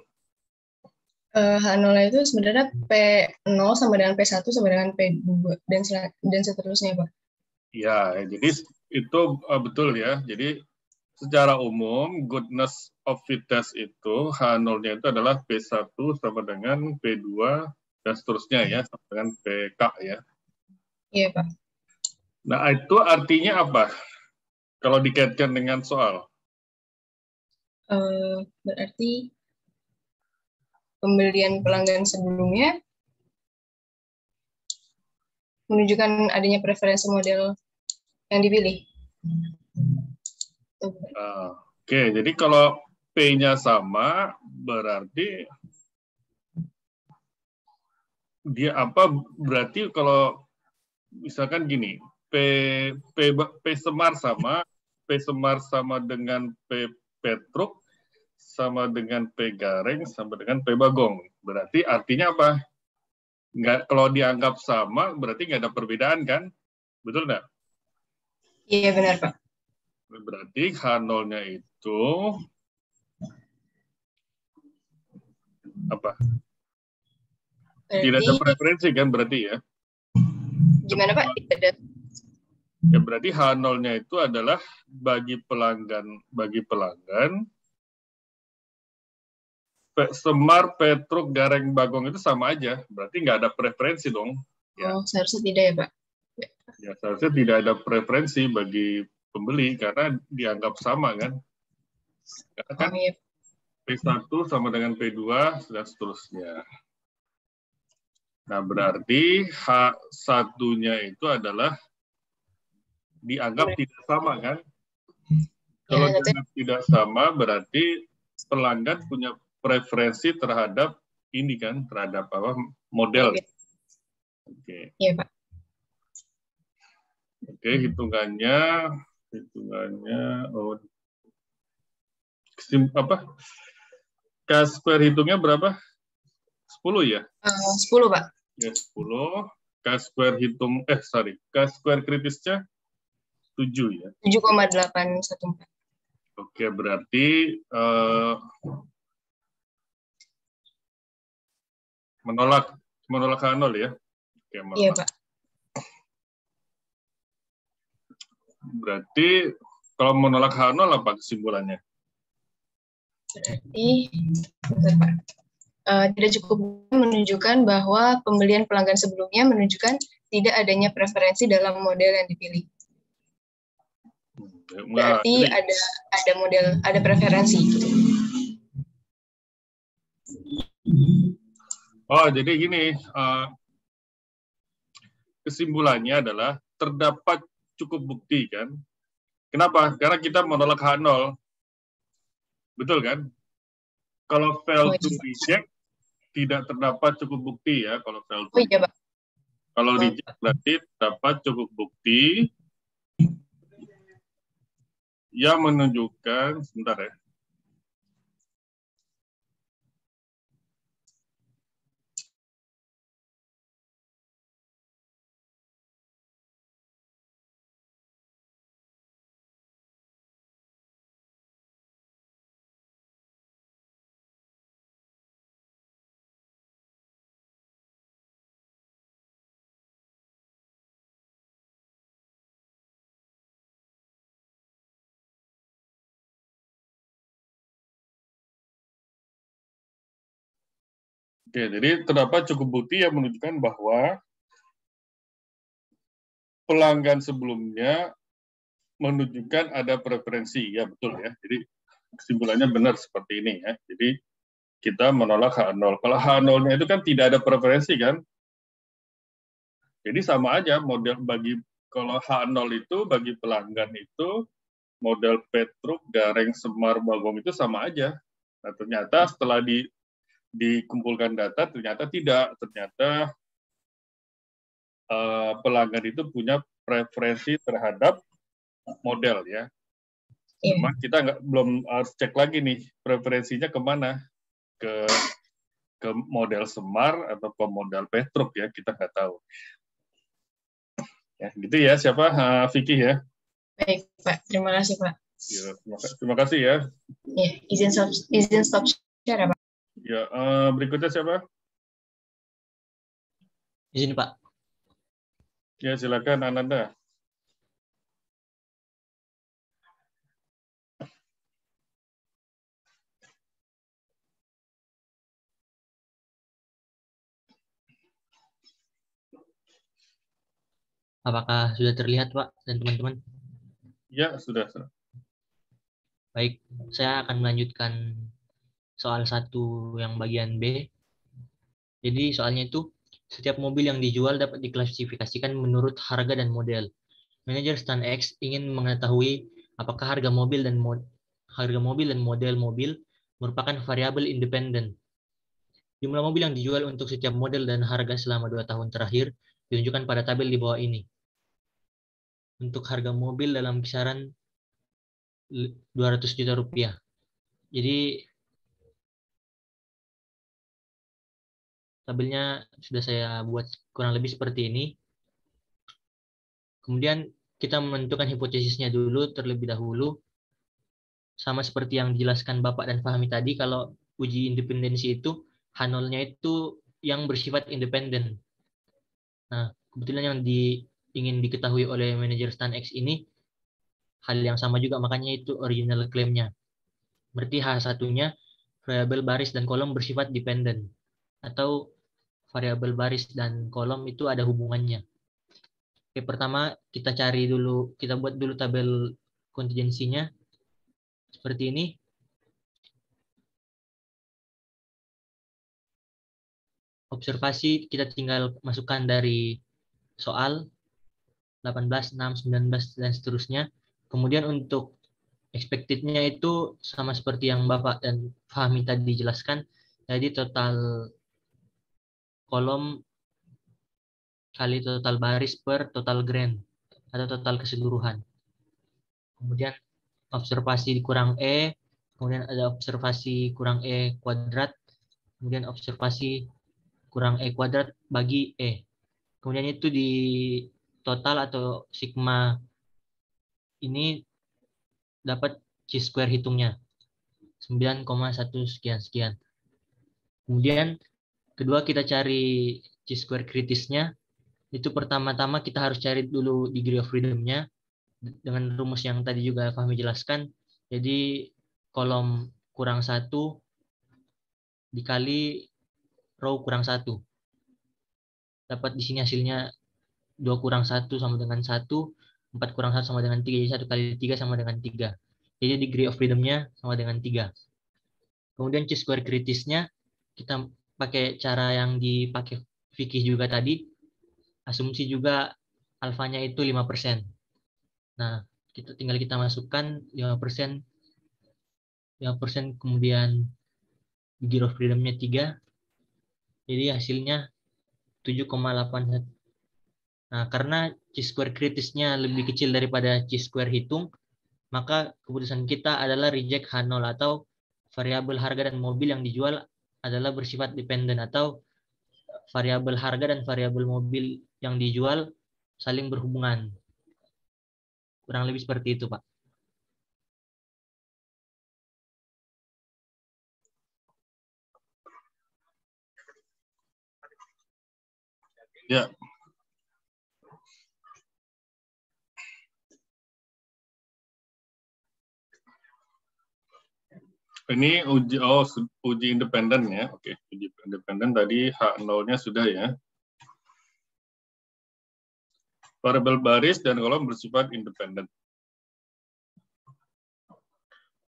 H0 itu sebenarnya P0 sama dengan P1 sama dengan P2 dan seterusnya, Pak. Ya, jadi itu betul ya. Jadi secara umum goodness of fit test itu H0-nya itu adalah P1 sama dengan P2 dan seterusnya ya, sama dengan PK ya. Iya, Pak. Nah, itu artinya apa? Kalau dikaitkan dengan soal? Berarti pembelian pelanggan sebelumnya menunjukkan adanya preferensi model yang dipilih. Oke, jadi kalau P-nya sama, berarti dia apa? Berarti kalau misalkan gini, P semar sama dengan P Petruk sama dengan P Gareng sama dengan P Bagong. Berarti artinya apa? Nggak, kalau dianggap sama, berarti nggak ada perbedaan kan? Betul nggak? Iya, benar, Pak. Berarti H0-nya itu apa? Tidak ada preferensi kan berarti ya? Gimana, Pak? Tidak ada. Ya berarti H0-nya itu adalah bagi pelanggan Semar, Petruk, Gareng, Bagong itu sama aja. Berarti nggak ada preferensi dong. Ya. Oh, seharusnya tidak ya, Pak? Ya, seharusnya tidak ada preferensi bagi pembeli karena dianggap sama kan. Karena kan iya. P1 sama dengan P2 dan seterusnya. Nah, berarti H1-nya itu adalah dianggap tidak sama kan. Kalau dianggap tidak sama berarti pelanggan punya preferensi terhadap ini kan, terhadap apa model. Oke. Iya, Pak. Oke, hitungannya apa? K-square hitungnya berapa? 10 ya? 10, Pak. Ya, 10. K-square K-square kritisnya 7 ya? 7,814. Oke, berarti menolak H0 ya? Oke, menolak. Iya, Pak. Berarti kalau menolak H0 apa kesimpulannya? Berarti, Pak, tidak cukup menunjukkan bahwa pembelian pelanggan sebelumnya menunjukkan tidak adanya preferensi dalam model yang dipilih. Berarti ada preferensi. Oh, jadi gini, kesimpulannya adalah terdapat cukup bukti kan? Kenapa? Karena kita menolak H0. Betul kan? Kalau fail to reject, tidak terdapat cukup bukti ya. Kalau fail to reject. Kalau reject berarti terdapat cukup bukti yang menunjukkan, sebentar ya. Oke, jadi terdapat cukup bukti yang menunjukkan bahwa pelanggan sebelumnya menunjukkan ada preferensi. Ya, betul ya. Jadi kesimpulannya benar seperti ini ya. Jadi kita menolak H0. Kalau H0-nya itu kan tidak ada preferensi kan? Jadi sama aja model kalau H0 itu bagi pelanggan itu model Petruk, Gareng, Semar, Bagong itu sama aja. Nah, ternyata setelah dikumpulkan data ternyata tidak, ternyata pelanggan itu punya preferensi terhadap model ya. Cuma kita belum harus cek lagi nih preferensinya kemana, ke ke model Semar atau ke model Petruk ya, kita nggak tahu. Ya, gitu ya, siapa? Vicky ya. Baik, Pak. Terima kasih, Pak. Ya, terima kasih ya. Ya, izin stop share ya, Pak. Ya, berikutnya siapa? Izin, Pak. Ya, silakan Ananda. Apakah sudah terlihat, Pak, dan teman-teman? Ya, sudah. Baik, saya akan melanjutkan soal 1 yang bagian B. Jadi soalnya itu, setiap mobil yang dijual dapat diklasifikasikan menurut harga dan model. Manajer Stan X ingin mengetahui apakah harga mobil dan model mobil merupakan variabel independen. Jumlah mobil yang dijual untuk setiap model dan harga selama 2 tahun terakhir ditunjukkan pada tabel di bawah ini. Untuk harga mobil dalam kisaran 200 juta rupiah. Jadi tabelnya sudah saya buat kurang lebih seperti ini. Kemudian kita menentukan hipotesisnya dulu terlebih dahulu. Sama seperti yang dijelaskan Bapak dan Fahmi tadi, kalau uji independensi itu H0-nya itu yang bersifat independen. Nah, kebetulan yang ingin diketahui oleh manajer Stan X ini hal yang sama juga, makanya itu original claim-nya. Berarti H1-nya variabel baris dan kolom bersifat dependen, atau variabel baris dan kolom itu ada hubungannya. Oke, pertama kita buat dulu tabel kontingensinya seperti ini. Observasi kita tinggal masukkan dari soal 18, 6, 19 dan seterusnya. Kemudian untuk expected-nya itu sama seperti yang Bapak dan Fahmi tadi jelaskan. Jadi total kolom kali total baris per total grand atau total keseluruhan. Kemudian observasi kurang E, kemudian ada observasi kurang E kuadrat, kemudian observasi kurang E kuadrat bagi E. Kemudian itu di total atau sigma ini dapat chi-square hitungnya 9,1 sekian. Kemudian kedua kita cari chi-square kritisnya. Itu pertama-tama kita harus cari dulu degree of freedom-nya dengan rumus yang tadi juga Fahmi jelaskan. Jadi kolom kurang 1 dikali row kurang 1. Dapat di sini hasilnya 2 kurang 1 sama dengan 1, 4 kurang 1 sama dengan 3, jadi 1 kali 3 sama dengan 3. Jadi degree of freedom-nya sama dengan 3. Kemudian chi-square kritisnya kita pakai cara yang dipakai Vicky juga tadi. Asumsi juga alfanya itu 5%. Nah, tinggal kita masukkan 5%, kemudian degree of freedom-nya 3. Jadi hasilnya 7,81. Nah, karena chi-square kritisnya lebih kecil daripada chi-square hitung, maka keputusan kita adalah reject H0 atau variabel harga dan mobil yang dijual adalah bersifat dependen, atau variabel harga dan variabel mobil yang dijual saling berhubungan. Kurang lebih seperti itu, Pak. Ya. Ini uji independen ya. Oke, uji independen tadi H0-nya sudah ya. Variabel baris dan kolom bersifat independen.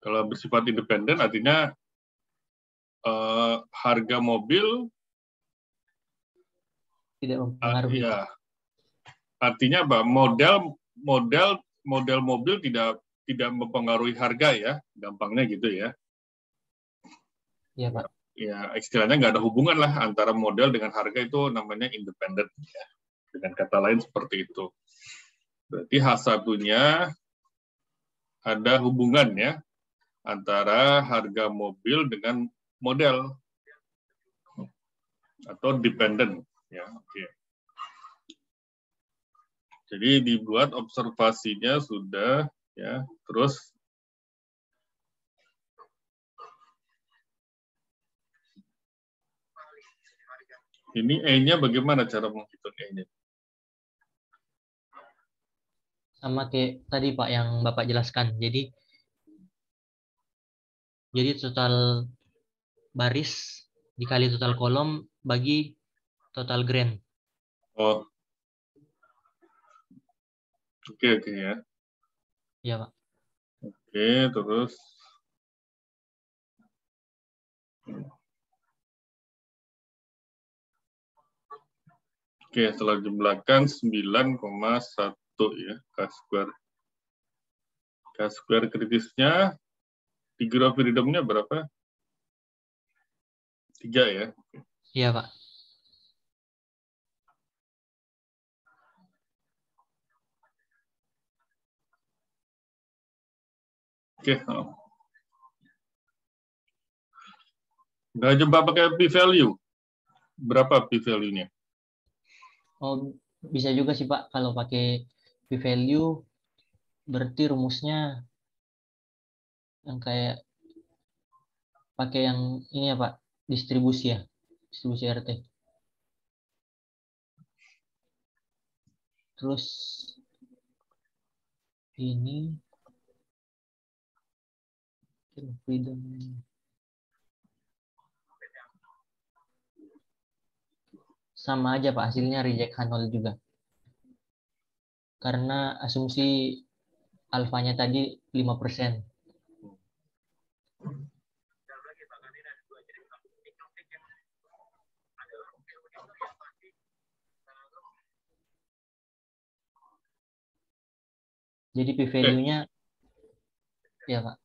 Kalau bersifat independen artinya harga mobil tidak mempengaruhi. Ya. Artinya apa? Model mobil tidak mempengaruhi harga ya, gampangnya gitu ya. Iya, Pak. Ya, istilahnya nggak ada hubungan lah antara model dengan harga, itu namanya independen ya. Dengan kata lain seperti itu. Berarti H1-nya ada hubungan ya antara harga mobil dengan model. atau dependent. Ya, oke. Jadi dibuat observasinya sudah, ya. Terus ini E-nya bagaimana cara menghitung E-nya? Sama kayak tadi Pak yang Bapak jelaskan. Jadi total baris dikali total kolom bagi total grand. Oh. Oke ya. Iya, Pak. Oke, terus oke, setelah jumlahkan 9,1 ya, K-square. K-square kritisnya, degree of freedom-nya berapa? 3 ya. Iya, Pak. Oke. Udah coba pakai p-value. Berapa p-value-nya? Oh, bisa juga sih Pak kalau pakai p-value berarti rumusnya yang kayak pakai yang ini ya Pak, distribusi ya, distribusi RT. Terus ini freedom sama aja Pak, hasilnya reject H0 juga. Karena asumsi alfanya tadi 5%. Jadi p-value-nya ya Pak.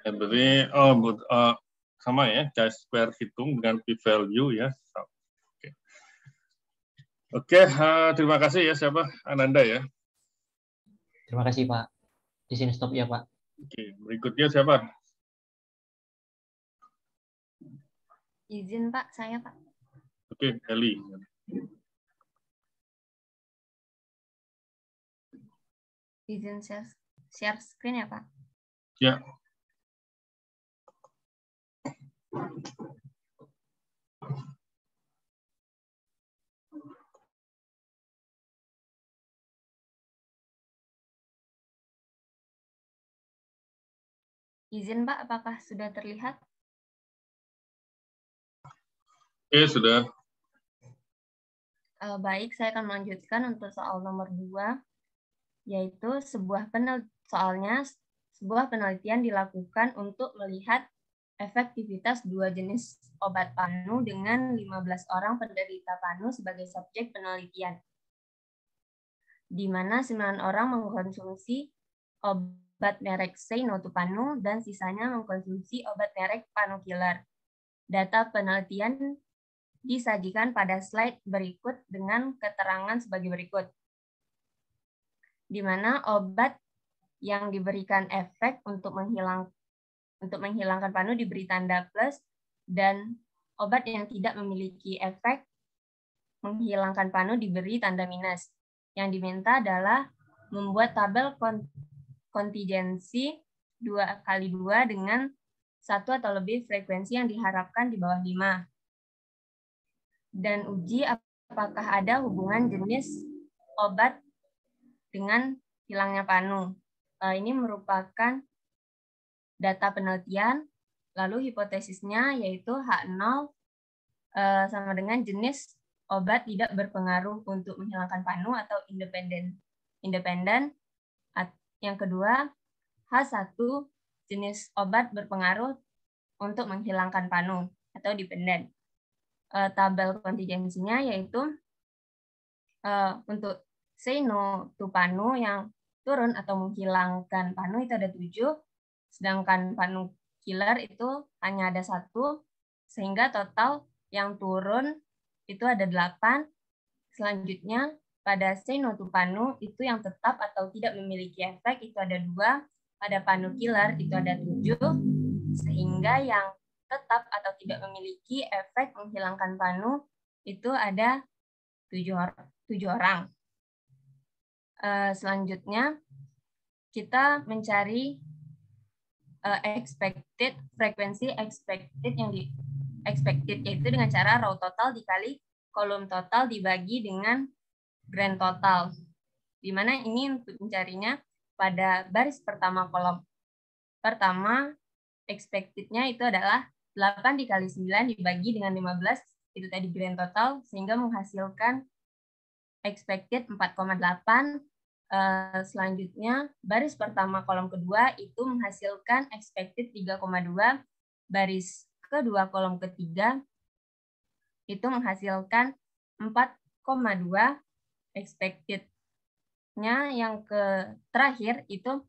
Ya, berarti sama ya, chi-square hitung dengan p-value ya. Oke, terima kasih ya, siapa? Ananda ya. Terima kasih Pak. Di sini stop ya Pak. Oke, berikutnya siapa? Izin Pak, saya Pak. Oke, Eli. Izin share screen ya Pak. Ya. Izin Pak, apakah sudah terlihat? Oke, sudah. Baik, saya akan melanjutkan untuk soal nomor 2, yaitu sebuah penelitian dilakukan untuk melihat efektivitas 2 jenis obat panu dengan 15 orang penderita panu sebagai subjek penelitian, di mana 9 orang mengkonsumsi obat merek Xenotupanu dan sisanya mengkonsumsi obat merek Panukiller. Data penelitian disajikan pada slide berikut dengan keterangan sebagai berikut. Di mana obat yang diberikan efek untuk menghilangkan panu diberi tanda plus, dan obat yang tidak memiliki efek menghilangkan panu diberi tanda minus. Yang diminta adalah membuat tabel kontingensi 2x2 dengan 1 atau lebih frekuensi yang diharapkan di bawah 5. Dan uji apakah ada hubungan jenis obat dengan hilangnya panu. Ini merupakan data penelitian, lalu hipotesisnya yaitu H0 sama dengan jenis obat tidak berpengaruh untuk menghilangkan panu atau independen. Yang kedua, H1 jenis obat berpengaruh untuk menghilangkan panu atau dependen. Tabel kontingensinya yaitu untuk Xenotupanu yang turun atau menghilangkan panu itu ada 7, sedangkan Panukiller itu hanya ada 1, sehingga total yang turun itu ada 8. Selanjutnya pada Xenotupanu itu yang tetap atau tidak memiliki efek itu ada 2, pada Panukiller itu ada 7, sehingga yang tetap atau tidak memiliki efek menghilangkan panu itu ada 7 orang. Selanjutnya kita mencari frekuensi expected yang expected, yaitu dengan cara row total dikali kolom total dibagi dengan grand total. Di mana ini untuk mencarinya pada baris pertama kolom pertama, expected-nya itu adalah 8 dikali 9 dibagi dengan 15, itu tadi grand total, sehingga menghasilkan expected 4,8. Selanjutnya, baris pertama kolom kedua itu menghasilkan expected 3,2, baris kedua kolom ketiga itu menghasilkan 4,2, expected-nya yang terakhir itu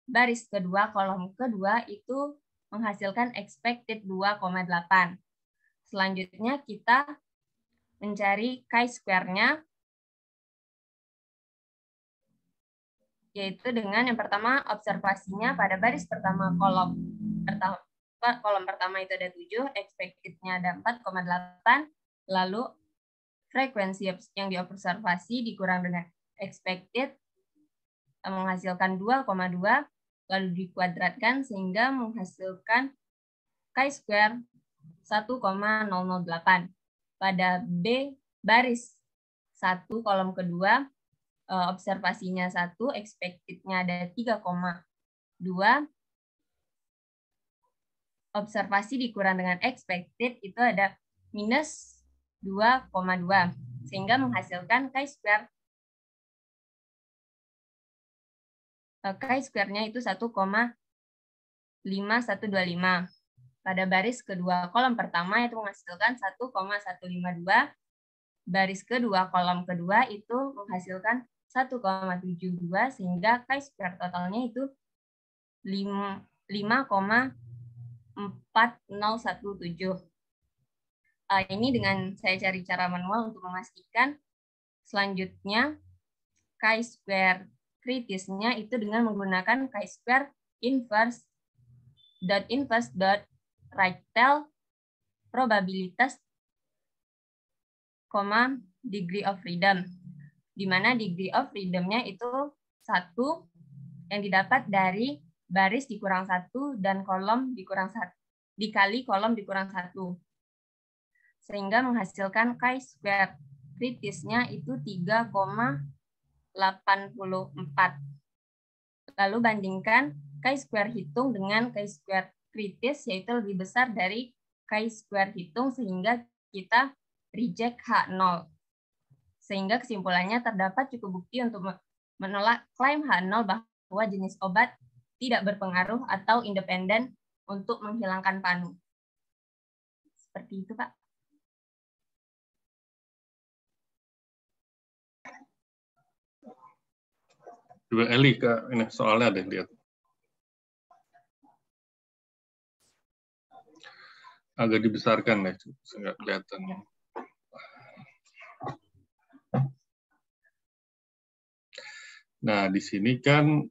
baris kedua kolom kedua itu menghasilkan expected 2,8. Selanjutnya kita mencari chi-square-nya, yaitu dengan yang pertama observasinya pada baris pertama kolom pertama itu ada 7, expected-nya ada 4,8, lalu frekuensi yang diobservasi dikurang dengan expected menghasilkan 2,2, lalu dikuadratkan sehingga menghasilkan chi-square 1,008. Pada B baris 1 kolom kedua, observasinya 1, expected-nya ada 3,2, observasi dikurang dengan expected itu ada minus 2,2, sehingga menghasilkan chi-square-nya itu 1,5125. Pada baris kedua kolom pertama itu menghasilkan 1,152. Baris kedua kolom kedua itu menghasilkan 1,72, sehingga chi-square totalnya itu 5,4017. Ini dengan saya cari cara manual untuk memastikan. Selanjutnya, chi-square kritisnya itu dengan menggunakan chi-square inverse right tail probabilitas, degree of freedom, di mana degree of freedom-nya itu 1 yang didapat dari baris dikurang 1 dan kolom dikurang 1 dikali kolom dikurang 1, sehingga menghasilkan chi-square kritisnya itu 3,84. Lalu bandingkan chi-square hitung dengan chi-square kritis, yaitu lebih besar dari chi-square hitung, sehingga kita reject H0. Sehingga kesimpulannya terdapat cukup bukti untuk menolak klaim H0 bahwa jenis obat tidak berpengaruh atau independen untuk menghilangkan panu. Seperti itu, Pak. Coba Eli, Kak, ini soalnya ada yang lihat. Agak dibesarkan ya, nggak kelihatan. Nah, di sini kan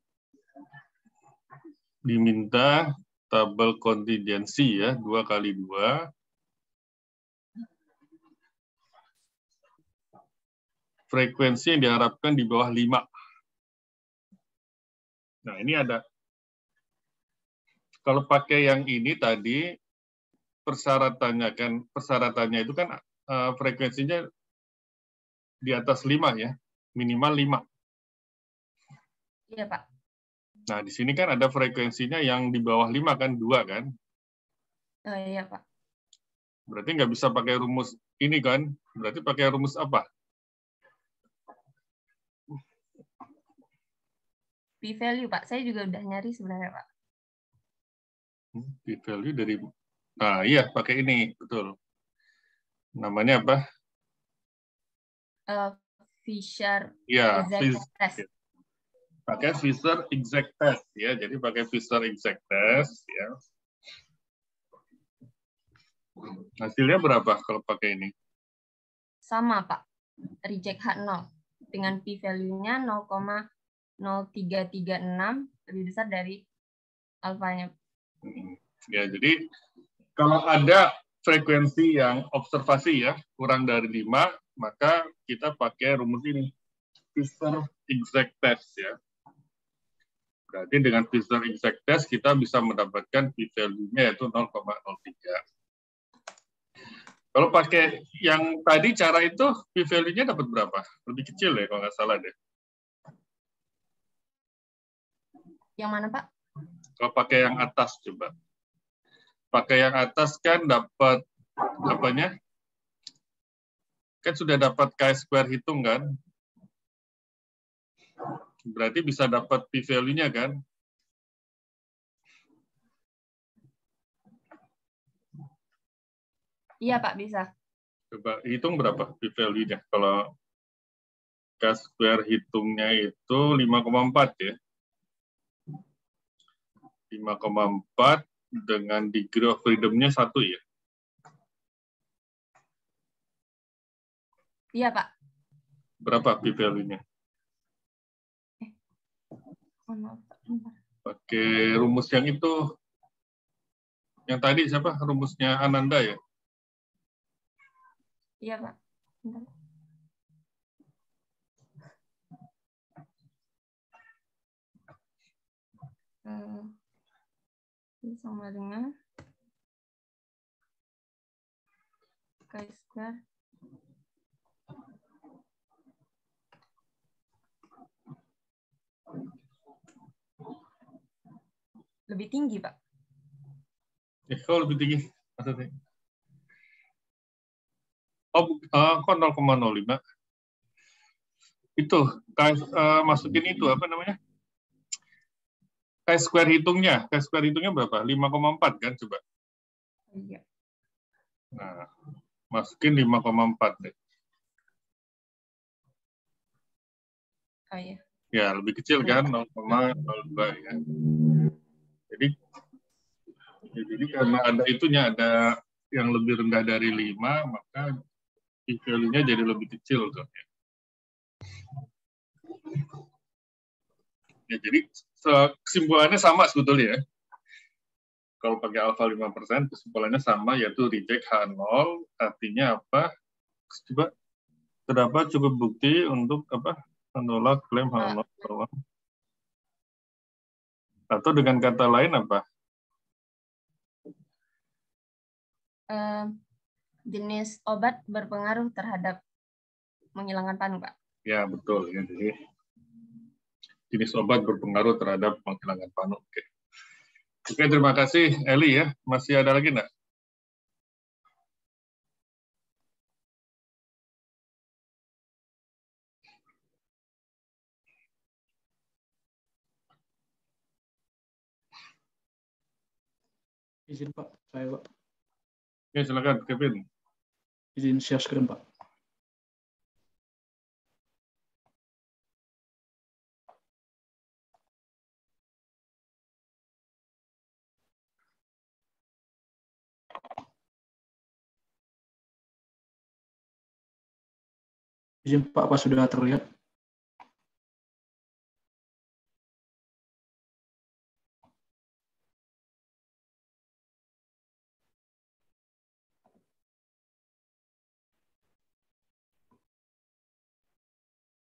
diminta tabel kontingensi ya, 2 kali 2. Frekuensi yang diharapkan di bawah 5. Nah, ini ada. Kalau pakai yang ini tadi, persyaratannya itu kan frekuensinya di atas 5 ya, minimal 5. Iya, Pak. Nah, di sini kan ada frekuensinya yang di bawah 5 kan, 2 kan? Oh, iya, Pak. Berarti nggak bisa pakai rumus ini kan? Berarti pakai rumus apa? P-value, Pak. Saya juga udah nyari sebenarnya, Pak. P-value dari... Nah, iya, pakai ini. Betul. Namanya apa? Fisher Ya, exact test. Pakai Fisher exact test. Ya, jadi pakai Fisher exact test. Ya. Hasilnya berapa kalau pakai ini? Sama, Pak. Reject H0. Dengan P-value-nya 0,0336, lebih besar dari alfanya. Ya, jadi kalau ada frekuensi yang observasi ya, kurang dari 5, maka kita pakai rumus ini, Fisher exact test ya. Berarti dengan Fisher exact test kita bisa mendapatkan p-value-nya yaitu 0,03. Kalau pakai yang tadi cara itu p-value-nya dapat berapa? Lebih kecil ya kalau nggak salah deh. Yang mana, Pak? Kalau pakai yang atas coba. Pakai yang atas kan dapat apanya? Kan sudah dapat chi-square hitung kan? Berarti bisa dapat p-value-nya kan? Iya, Pak, bisa. Coba hitung berapa p-value-nya. Kalau chi-square hitungnya itu 5,4 ya. 5,4 dengan degree of freedom-nya 1 ya. Iya, Pak. Berapa p-value-nya? Pakai rumus yang itu. Yang tadi siapa? Rumusnya Ananda ya? Iya, Pak. Bentar. Ini sama dengan chi-square. Lebih tinggi, Pak. Kalau lebih tinggi. Maksudnya. Kok 0,05? Itu, masukin itu, apa namanya? Chi-square hitungnya. Chi-square hitungnya berapa? 5,4 kan, coba. Iya. Nah, masukin 5,4 deh. Oh, iya. Ya, lebih kecil kan, 0,02 ya. Jadi karena ada itunya, ada yang lebih rendah dari 5, maka p-value-nya jadi lebih kecil tuh. Ya, jadi kesimpulannya sama sebetulnya ya. Kalau pakai alfa 5%, kesimpulannya sama, yaitu reject H0, artinya apa? Coba, terdapat cukup bukti untuk apa? Menolak klaim H0. Atau dengan kata lain apa? Jenis obat berpengaruh terhadap menghilangkan panu, Pak. Ya, betul. Ya, jadi jenis obat berpengaruh terhadap menghilangkan panu. Oke. Oke, terima kasih Eli ya. Masih ada lagi enggak? Izin Pak, saya Pak. Ya, silakan Kevin. Izin share screen Pak. Izin Pak, apa sudah terlihat?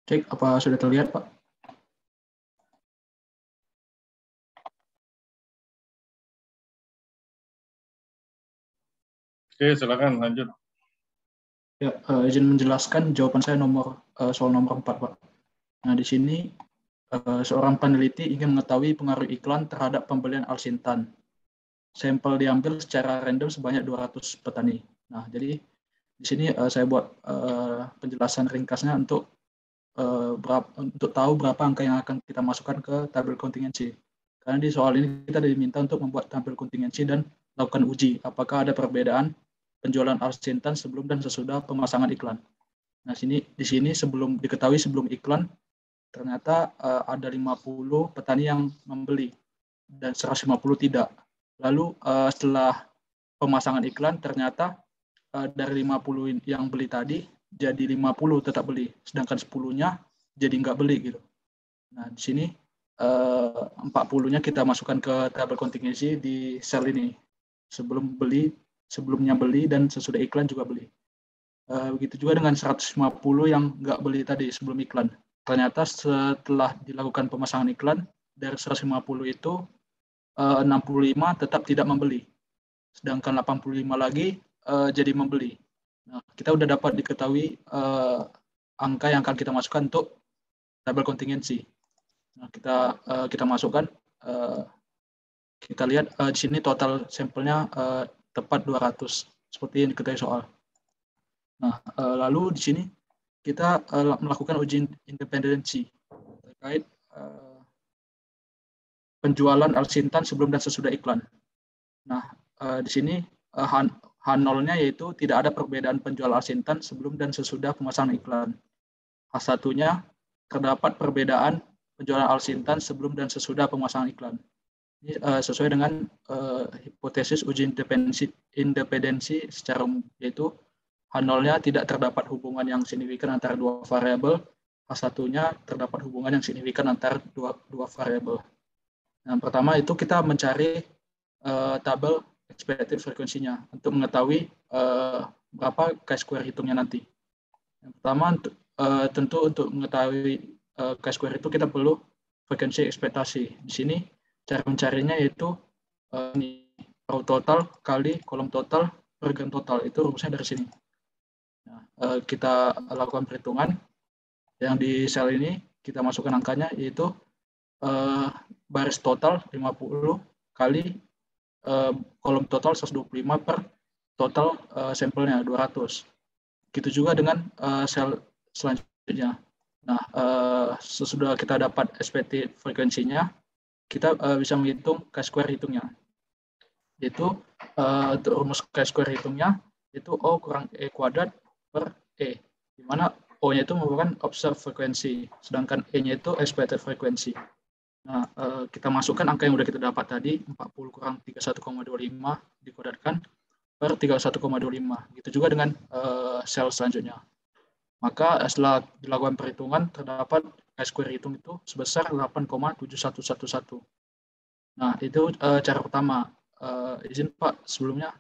Cek, apa sudah terlihat Pak? Oke, silakan lanjut. Ya, izin menjelaskan jawaban saya soal nomor 4 Pak. Nah, di sini seorang peneliti ingin mengetahui pengaruh iklan terhadap pembelian alsintan. Sampel diambil secara random sebanyak 200 petani. Nah, jadi di sini saya buat penjelasan ringkasnya untuk tahu berapa angka yang akan kita masukkan ke tabel kontingensi. Karena di soal ini kita diminta untuk membuat tabel kontingensi dan lakukan uji apakah ada perbedaan penjualan alsintan sebelum dan sesudah pemasangan iklan. Nah, di sini sebelum diketahui sebelum iklan ternyata ada 50 petani yang membeli dan 150 tidak. Lalu setelah pemasangan iklan ternyata dari 50 yang beli tadi jadi 50 tetap beli, sedangkan 10-nya jadi nggak beli gitu. Nah, di sini 40-nya kita masukkan ke tabel kontingensi di sel ini. Sebelum beli sebelumnya beli dan sesudah iklan juga beli. Begitu juga dengan 150 yang nggak beli tadi sebelum iklan. Ternyata setelah dilakukan pemasangan iklan, dari 150 itu 65 tetap tidak membeli. Sedangkan 85 lagi jadi membeli. Nah, kita udah dapat diketahui angka yang akan kita masukkan untuk tabel kontingensi. Nah, kita masukkan, kita lihat di sini total sampelnya tepat 200, seperti yang diketahui soal. Nah, lalu di sini kita melakukan uji independensi terkait penjualan Alsintan sebelum dan sesudah iklan. Nah, di sini H0-nya yaitu tidak ada perbedaan penjual Alsintan sebelum dan sesudah pemasangan iklan. H1-nya terdapat perbedaan penjualan Alsintan sebelum dan sesudah pemasangan iklan. Ini sesuai dengan hipotesis uji independensi secara umum, yaitu H0-nya tidak terdapat hubungan yang signifikan antara dua variabel, H1-nya terdapat hubungan yang signifikan antara dua variabel. Yang pertama itu kita mencari tabel expected frekuensinya untuk mengetahui berapa chi-square hitungnya nanti. Yang pertama tentu untuk mengetahui chi-square itu kita perlu frekuensi ekspektasi. Di sini cara mencarinya yaitu row total kali kolom total per grand total, itu rumusnya dari sini. Nah, kita lakukan perhitungan yang di sel ini, kita masukkan angkanya yaitu baris total 50 kali kolom total 125 per total sampelnya 200. Begitu juga dengan sel selanjutnya. Nah, sesudah kita dapat expected frekuensinya, kita bisa menghitung chi-square hitungnya. Yaitu untuk rumus chi-square hitungnya itu O kurang E kuadrat per E, di mana O-nya itu merupakan observed frekuensi, sedangkan E-nya itu expected frekuensi. Nah, kita masukkan angka yang sudah kita dapat tadi, 40 kurang 31,25 dikuadratkan per 31,25. Gitu juga dengan sel selanjutnya. Maka setelah dilakukan perhitungan, terdapat chi-square hitung itu sebesar 8,7111. Nah, itu cara pertama. Izin Pak, sebelumnya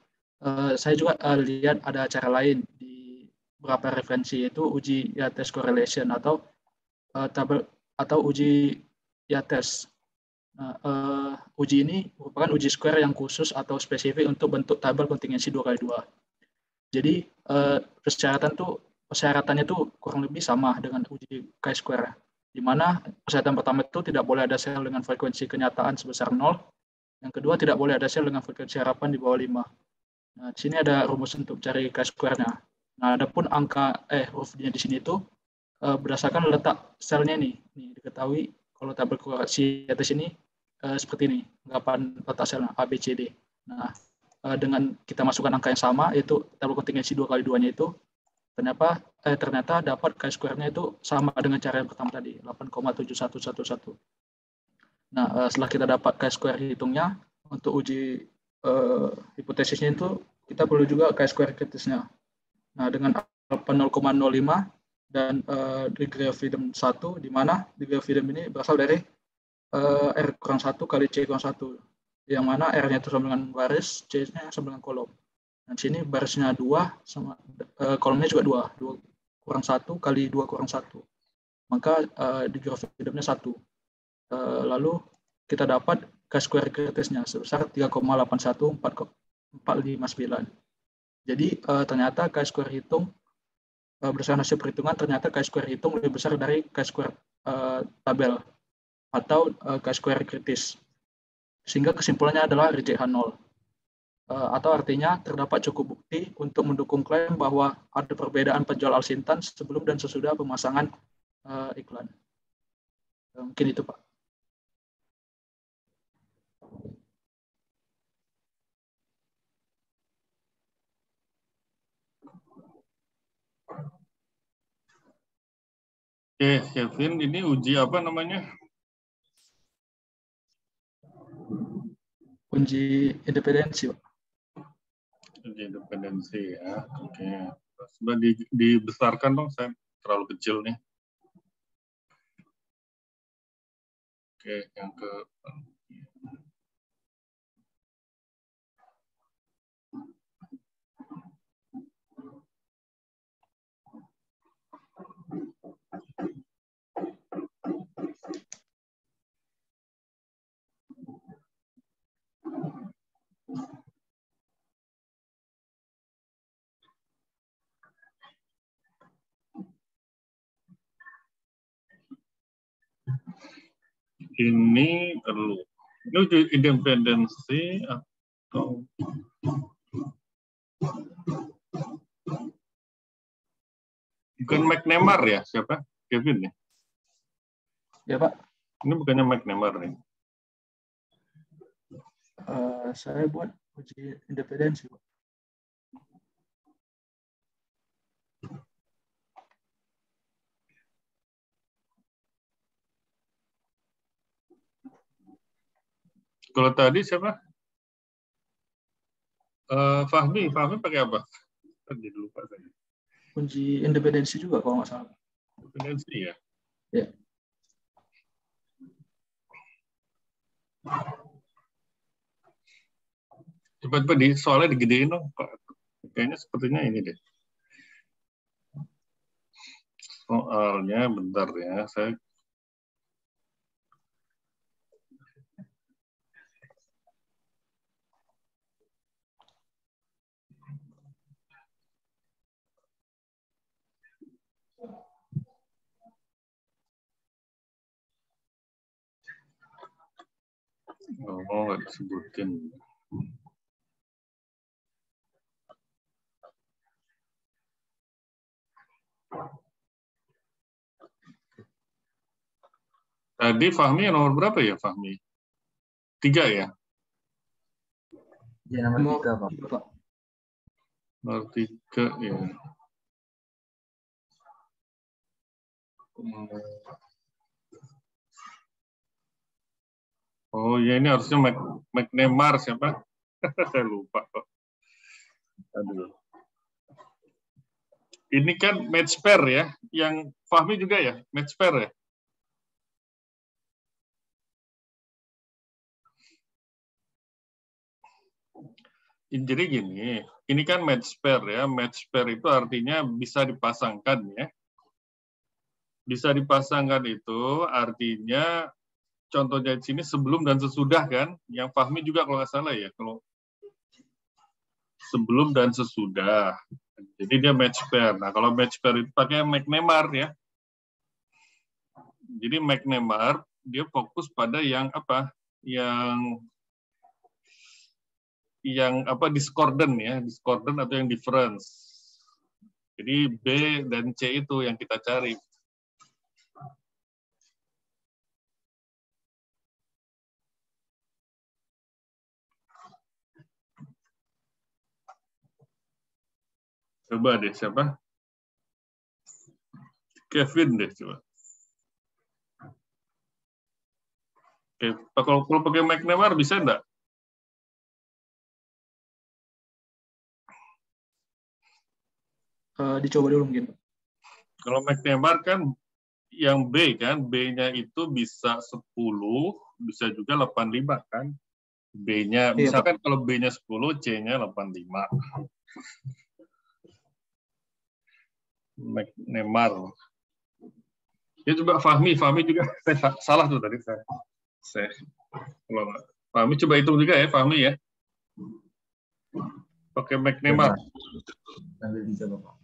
saya juga lihat ada cara lain di beberapa referensi, yaitu uji Yates correlation atau tabel atau uji Yates. Nah, uji ini merupakan uji square yang khusus atau spesifik untuk bentuk tabel kontingensi 2x2. Jadi persyaratannya tuh kurang lebih sama dengan uji chi-square, di mana persyaratan pertama itu tidak boleh ada sel dengan frekuensi kenyataan sebesar 0. Yang kedua, tidak boleh ada sel dengan frekuensi harapan di bawah 5. Nah, di sini ada rumus untuk cari chi-square-nya. Nah, adapun angka hurufnya di sini itu berdasarkan letak selnya nih diketahui kalau tabel korelasi atas ini seperti ini, 8 letak selnya A, B, C, D. Nah, dengan kita masukkan angka yang sama, yaitu tabel kontingensi 2x2-nya itu, ternyata dapat chi-square-nya itu sama dengan cara yang pertama tadi, 8,7111. Nah, setelah kita dapat chi-square hitungnya, untuk uji hipotesisnya itu, kita perlu juga chi-square kritisnya. Nah, dengan alpha 0,05 dan degree of freedom 1, di mana degree of freedom ini berasal dari R kurang 1 kali C kurang 1, yang mana R-nya itu sama dengan baris, C-nya sama dengan kolom. Nah, sini barisnya 2, sama kolomnya juga 2 kurang 1 kali 2 kurang 1. Maka degree of freedom-nya 1. Lalu kita dapat chi-square kritisnya sebesar 3,81459. Jadi ternyata chi-square hitung berdasarkan hasil perhitungan, ternyata chi-square hitung lebih besar dari chi-square tabel atau chi-square kritis, sehingga kesimpulannya adalah reject H0. Atau artinya terdapat cukup bukti untuk mendukung klaim bahwa ada perbedaan penjual Alsintan sebelum dan sesudah pemasangan iklan. Mungkin itu, Pak. Oke, Kevin, ini uji apa namanya? Uji independensi, Pak. Uji independensi ya. Oke. Sudah dibesarkan dong, saya terlalu kecil nih. Oke, yang ke Ini perlu. Ini uji independensi atau bukan McNemar ya? Siapa? Kevin ya? Ya Pak, Ini bukannya McNemar nih. saya buat uji independensi Pak. Kalau tadi siapa? Fahmi pakai apa? Tadi lupa saya. Uji independensi juga kalau nggak salah. Independensi ya. Ya. Coba soalnya digedein dong, Pak. Kayaknya sepertinya ini deh. Soalnya bentar ya, saya nggak disebutin. Tadi Fahmi nomor berapa ya, Fahmi? 3 ya? Ya, nomor 3, Pak. Pak. Nomor 3 ya. Oh ya, ini harusnya McNemar siapa? Saya lupa kok. Aduh. Ini kan match pair ya, yang Fahmi juga ya, match pair ya. Jadi gini, ini kan match pair ya. Match pair itu artinya bisa dipasangkan ya. Bisa dipasangkan itu artinya contohnya di sini sebelum dan sesudah kan. Yang Fahmi juga kalau nggak salah ya, kalau sebelum dan sesudah. Jadi dia match pair. Nah, kalau match pair itu pakai McNemar ya. Jadi McNemar dia fokus pada yang apa? Yang apa discordant ya, discordant atau yang difference. Jadi B dan C itu yang kita cari. Coba deh siapa? Kevin deh coba. Oke, kalau pakai McNemar bisa enggak? Dicoba dulu mungkin. Kalau McNemar kan yang B kan, B-nya itu bisa 10, bisa juga 85 kan. B-nya, misalkan kalau B-nya 10, C-nya 85. McNemar. Ya coba Fahmi juga, saya salah tuh tadi saya. Kalau Fahmi coba hitung juga ya, Fahmi ya. Pakai McNemar. Sambil dicoba, Pak.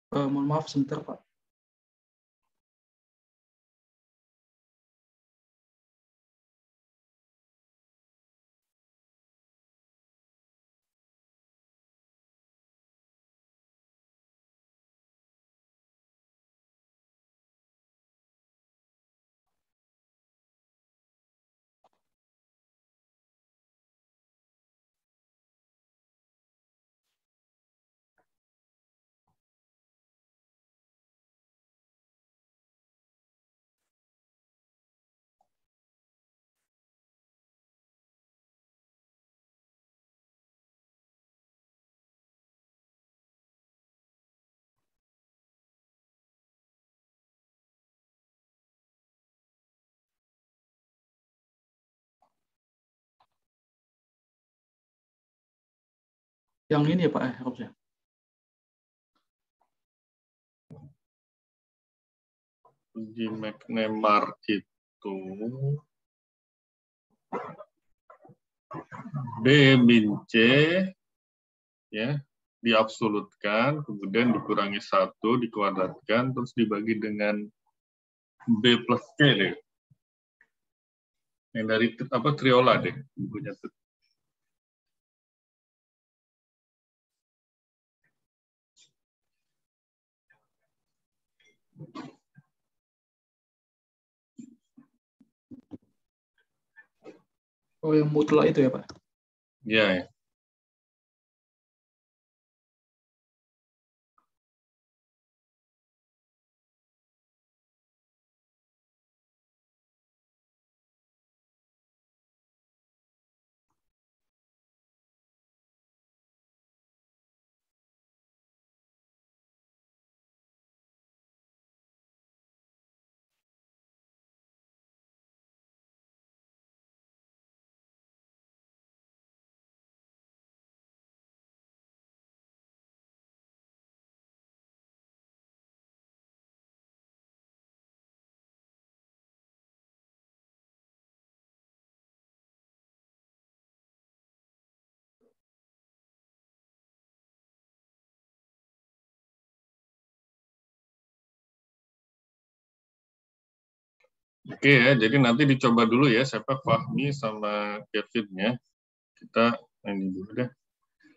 Mohon maaf sebentar, Pak. Yang ini ya Pak, harusnya. Uji McNemar itu B min C ya diabsolutkan, kemudian dikurangi 1, dikuadratkan, terus dibagi dengan B plus C deh. Yang dari apa Triola deh bukunya tuh. Oh, yang mutlak itu ya Pak? Ya, ya. Oke ya, jadi nanti dicoba dulu ya, siapa Fahmi sama Kevin ya. Kita ini dulu deh.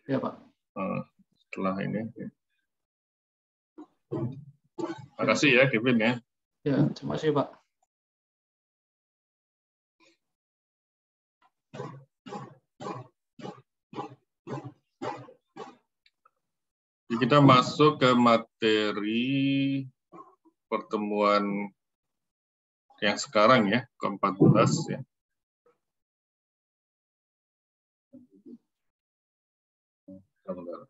Ya Pak. Setelah ini. Makasih ya Kevin ya. Ya, terima kasih Pak. Jadi kita masuk ke materi pertemuan yang sekarang ya, ke-14 ya. Bentar.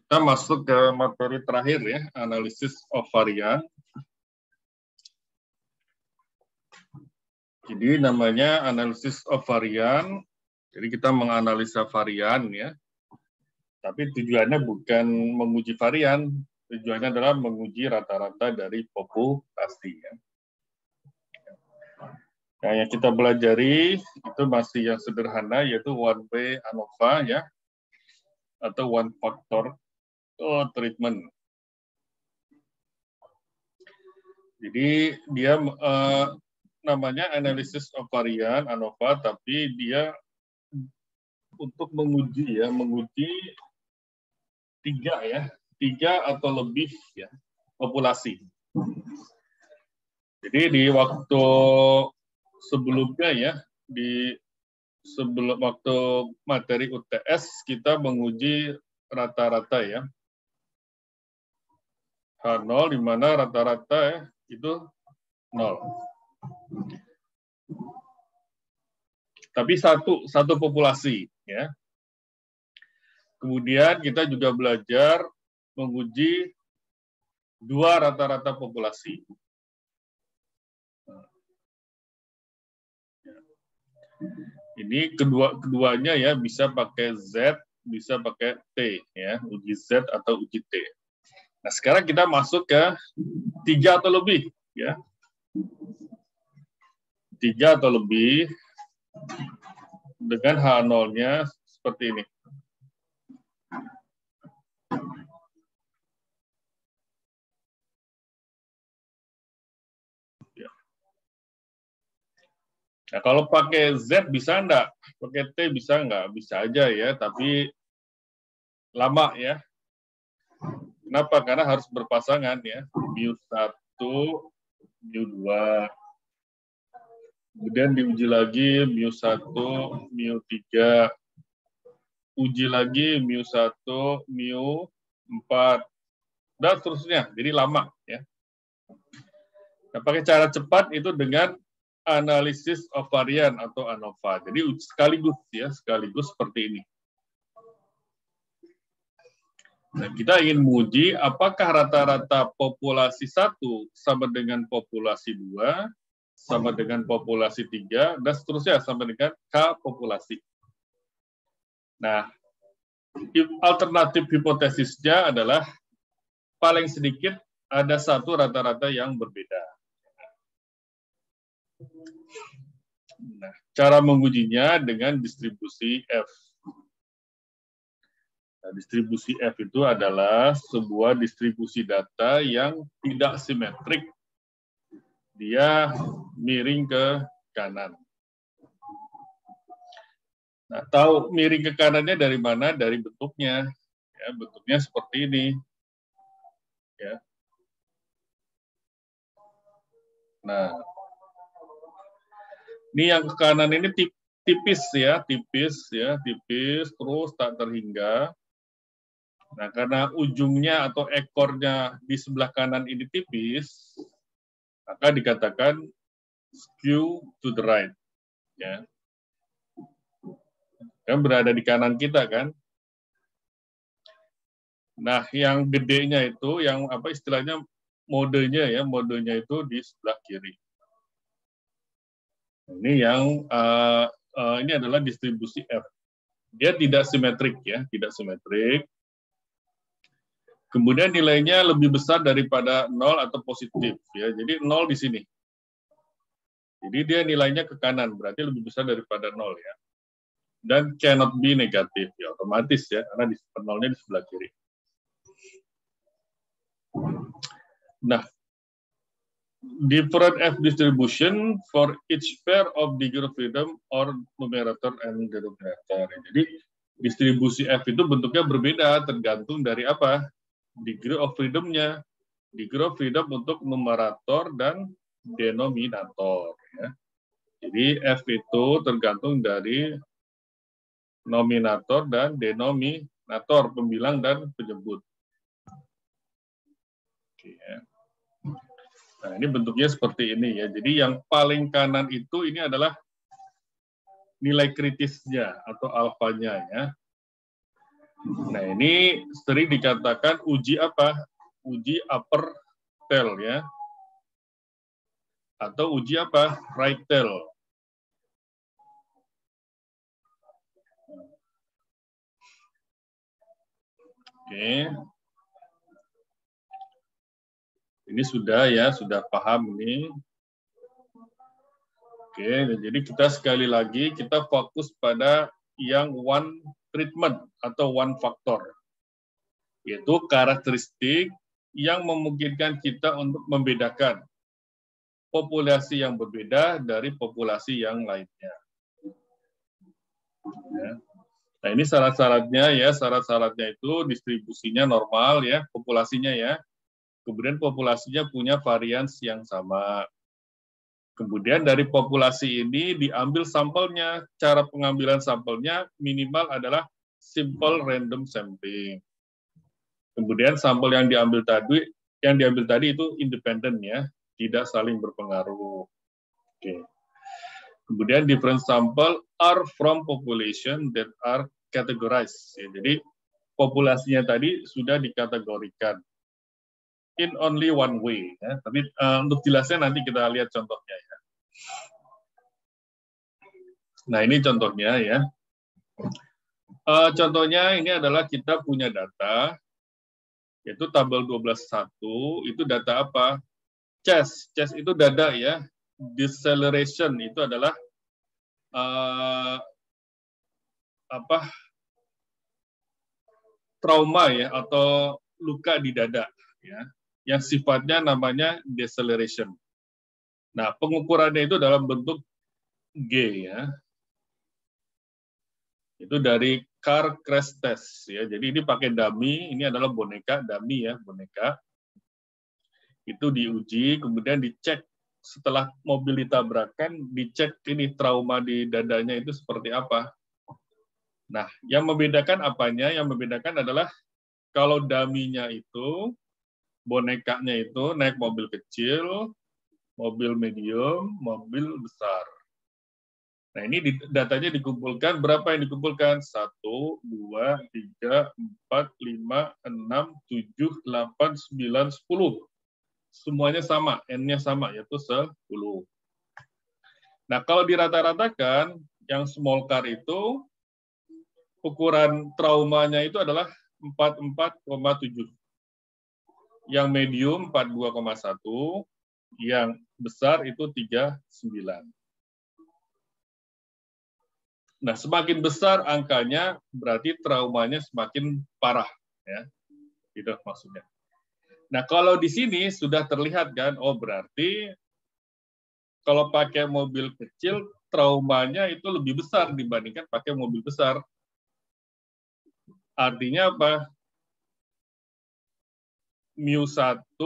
Kita masuk ke materi terakhir ya, analisis of varian. Jadi namanya analisis of varian. Jadi kita menganalisa varian ya. Tapi tujuannya bukan menguji varian, tujuannya adalah menguji rata-rata dari populasi ya. Nah, yang kita pelajari itu masih yang sederhana yaitu one way ANOVA ya atau one factor treatment. Jadi dia namanya analysis of varian ANOVA, tapi dia untuk menguji ya, menguji tiga atau lebih ya populasi. Jadi di waktu sebelumnya ya, sebelum waktu materi UTS kita menguji rata-rata ya. H0 di mana rata-rata itu 0. Tapi satu populasi, ya. Kemudian kita juga belajar menguji dua rata-rata populasi. Ini keduanya ya, bisa pakai Z, bisa pakai T, ya, uji Z atau uji T. Nah, sekarang kita masuk ke 3 atau lebih, ya. 3 atau lebih dengan H0-nya seperti ini. Nah, kalau pakai Z bisa enggak? Pakai T bisa enggak? Bisa aja ya, tapi lama ya. Kenapa? Karena harus berpasangan ya. mu1, mu2. Kemudian diuji lagi mu1, mu3. Uji lagi mu1, mu4. Dan seterusnya. Jadi lama ya. Nah, pakai cara cepat itu dengan analisis of varian atau ANOVA. Jadi sekaligus ya, sekaligus seperti ini. Nah, kita ingin menguji apakah rata-rata populasi 1 sama dengan populasi 2, sama dengan populasi 3, dan seterusnya sama dengan K populasi. Nah, alternatif hipotesisnya adalah paling sedikit ada satu rata-rata yang berbeda. Nah, cara mengujinya dengan distribusi F. Nah, distribusi F itu adalah sebuah distribusi data yang tidak simetrik. Dia miring ke kanan. Nah, tahu miring ke kanannya dari mana? Dari bentuknya. Ya, bentuknya seperti ini. Ya. Nah, ini yang ke kanan ini tipis ya, tipis, terus tak terhingga. Nah, karena ujungnya atau ekornya di sebelah kanan ini tipis, maka dikatakan skew to the right. Ya. Kan berada di kanan kita kan. Nah, yang gedenya itu, yang apa istilahnya modenya ya, modenya itu di sebelah kiri. Ini yang ini adalah distribusi F. Dia tidak simetrik ya, tidak simetrik. Kemudian nilainya lebih besar daripada 0 atau positif ya. Jadi 0 di sini. Jadi dia nilainya ke kanan, berarti lebih besar daripada 0 ya. Dan cannot be negatif ya, otomatis ya, karena di 0-nya di sebelah kiri. Nah, different F distribution for each pair of degree of freedom or numerator and denominator. Jadi distribusi F itu bentuknya berbeda tergantung dari apa? Degree of freedom-nya. Degree of freedom untuk numerator dan denominator. Ya. Jadi F itu tergantung dari nominator dan denominator, pembilang dan penyebut. Oke, ya. Nah, ini bentuknya seperti ini ya. Jadi yang paling kanan itu ini adalah nilai kritisnya atau alfanya ya. Nah, ini sering dikatakan uji apa? Uji upper tail ya. Atau uji apa? Right tail. Oke. Ini sudah ya, sudah paham ini. Oke, jadi kita sekali lagi kita fokus pada yang one treatment atau one factor, yaitu karakteristik yang memungkinkan kita untuk membedakan populasi yang berbeda dari populasi yang lainnya. Ya. Nah, ini syarat-syaratnya ya, syarat-syaratnya itu distribusinya normal ya, populasinya ya. Kemudian populasinya punya varians yang sama. Kemudian dari populasi ini diambil sampelnya. Cara pengambilan sampelnya minimal adalah simple random sampling. Kemudian sampel yang diambil tadi yang diambil tadi itu independen ya, tidak saling berpengaruh. Oke. Kemudian different sample are from population that are categorized. Ya, jadi populasinya tadi sudah dikategorikan in only one way. Ya. Tapi untuk jelasnya nanti kita lihat contohnya ya. Nah ini contohnya ya. Contohnya ini adalah kita punya data, yaitu tabel 12.1, itu data apa? CHES itu dada ya. Deceleration itu adalah trauma ya atau luka di dada ya, yang sifatnya namanya deceleration. Nah, pengukurannya itu dalam bentuk G ya. Itu dari car crash test ya. Jadi ini pakai dummy, ini adalah boneka dummy ya, boneka. Itu diuji, kemudian dicek setelah mobil ditabrakkan, dicek ini trauma di dadanya itu seperti apa. Nah, yang membedakan apanya? Yang membedakan adalah kalau dummy-nya itu, bonekanya itu naik mobil kecil, mobil medium, mobil besar. Nah, ini datanya dikumpulkan, berapa yang dikumpulkan? 1, 2, 3, 4, 5, 6, 7, 8, 9, 10. Semuanya sama, N-nya sama, yaitu 10. Nah, kalau dirata-ratakan, yang small car itu, ukuran traumanya itu adalah 44,7. Yang medium 42,1, yang besar itu 39. Nah, semakin besar angkanya berarti traumanya semakin parah ya. Itu maksudnya. Nah, kalau di sini sudah terlihat kan, oh berarti kalau pakai mobil kecil traumanya itu lebih besar dibandingkan pakai mobil besar. Artinya apa? Mu1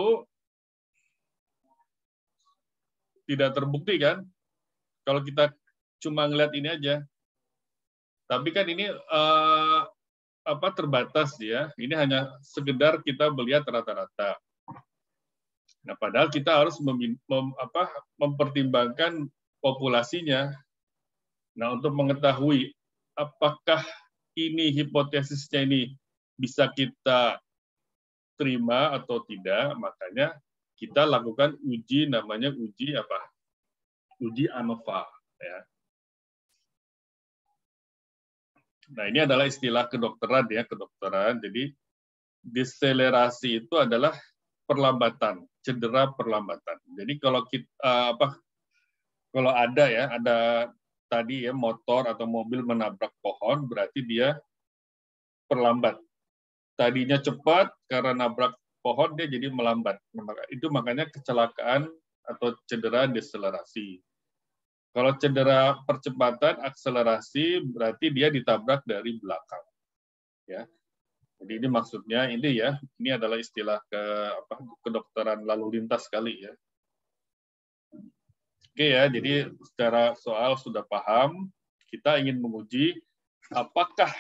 tidak terbukti kan? Kalau kita cuma ngeliat ini aja. Tapi kan ini terbatas ya. Ini hanya sekedar kita melihat rata-rata. Nah, padahal kita harus mempertimbangkan populasinya. Nah, untuk mengetahui apakah ini hipotesisnya ini bisa kita terima atau tidak, makanya kita lakukan uji namanya uji apa? Uji ANOVA ya. Nah, ini adalah istilah kedokteran ya, kedokteran. Jadi deselerasi itu adalah perlambatan, cedera perlambatan. Jadi kalau kita kalau ada ya, ada tadi ya motor atau mobil menabrak pohon, berarti dia perlambat. Tadinya cepat karena nabrak pohon dia jadi melambat. Itu makanya kecelakaan atau cedera deselerasi. Kalau cedera percepatan akselerasi berarti dia ditabrak dari belakang. Ya. Jadi ini maksudnya ini ya, ini adalah istilah kedokteran lalu lintas kali ya. Oke ya, jadi secara soal sudah paham, kita ingin menguji apakah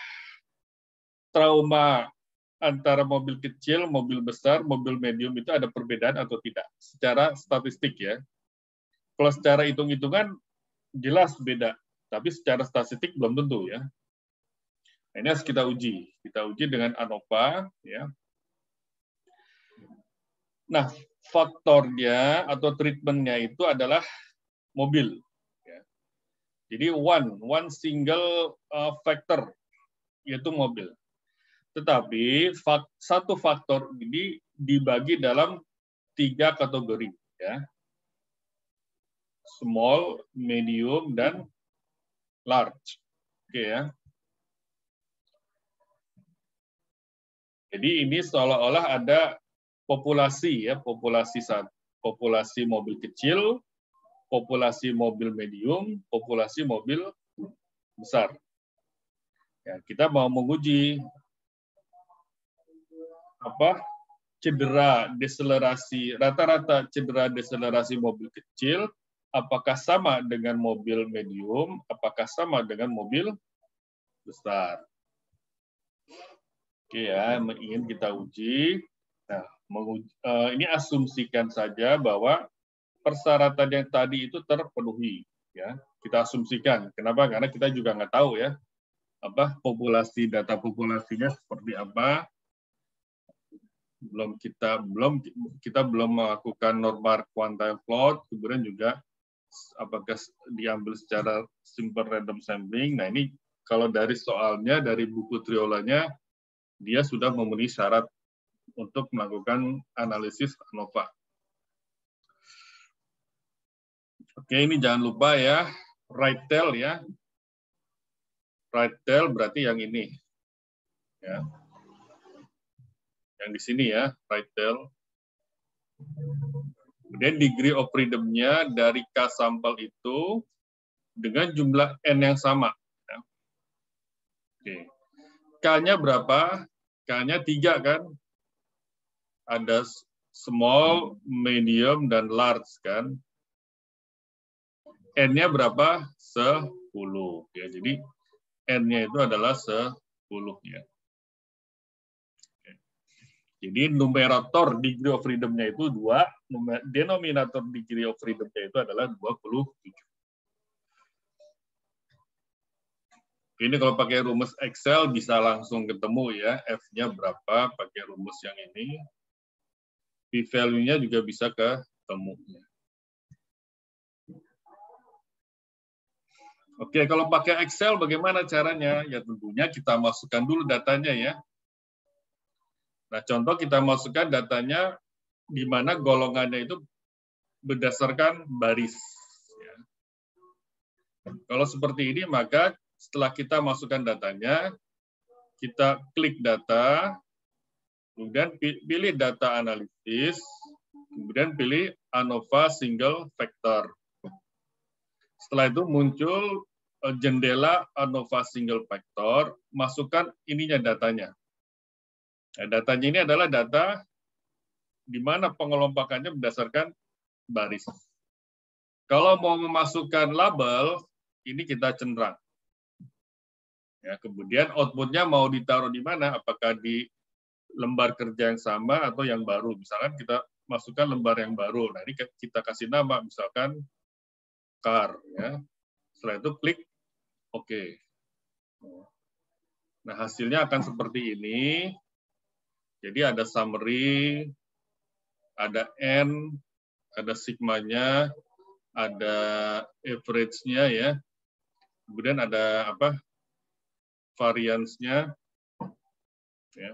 trauma antara mobil kecil, mobil besar, mobil medium itu ada perbedaan atau tidak secara statistik ya. Kalau secara hitung-hitungan jelas beda, tapi secara statistik belum tentu ya. Nah, ini harus kita uji. Kita uji dengan ANOVA ya. Nah, faktornya atau treatmentnya itu adalah mobil. Ya. Jadi one single factor yaitu mobil. Tetapi satu faktor ini dibagi dalam 3 kategori ya. Small, medium, dan large. Oke ya. Jadi ini seolah-olah ada populasi ya, populasi mobil kecil, populasi mobil medium, populasi mobil besar. Ya, kita mau menguji cedera deselerasi, rata-rata cedera deselerasi mobil kecil apakah sama dengan mobil medium, apakah sama dengan mobil besar. Oke ya, ingin kita uji. Nah, Ini asumsikan saja bahwa persyaratan yang tadi itu terpenuhi, ya. Kita asumsikan. Kenapa? Karena kita juga nggak tahu ya apa data populasinya seperti apa. Kita belum melakukan normal quantile plot, kemudian juga apakah diambil secara simple random sampling. Nah, ini kalau dari soalnya, dari buku Triolanya, dia sudah memenuhi syarat untuk melakukan analisis ANOVA. Oke, ini jangan lupa ya, right tail ya. Right tail berarti yang ini. Ya. Yang di sini ya, right tail. Kemudian degree of freedom-nya dari K sampel itu dengan jumlah N yang sama. Ya. Oke. K-nya berapa? K-nya 3 kan? Ada small, medium, dan large kan? N-nya berapa? 10. Ya, jadi N-nya itu adalah 10. Ya. Oke. Jadi numerator degree of freedom-nya itu 2, denominator degree of freedom-nya itu adalah 27. Ini kalau pakai rumus Excel bisa langsung ketemu ya, F-nya berapa pakai rumus yang ini. P-value-nya juga bisa ketemu. Oke, kalau pakai Excel bagaimana caranya? Ya tentunya kita masukkan dulu datanya ya. Nah, contoh kita masukkan datanya di mana golongannya itu berdasarkan baris. Ya. Kalau seperti ini, maka setelah kita masukkan datanya, kita klik data, kemudian pilih data analisis, kemudian pilih ANOVA single factor. Setelah itu muncul jendela ANOVA single factor, masukkan ininya datanya. Nah, datanya ini adalah data di mana pengelompokannya berdasarkan baris. Kalau mau memasukkan label, ini kita centang. Ya, kemudian output-nya mau ditaruh di mana? Apakah di lembar kerja yang sama atau yang baru? Misalkan kita masukkan lembar yang baru. Nah, ini kita kasih nama, misalkan car. Ya. Setelah itu klik OK. Nah, hasilnya akan seperti ini. Jadi ada summary, ada N, ada sigmanya, ada average-nya ya. Kemudian ada apa? Variance-nya. Ya.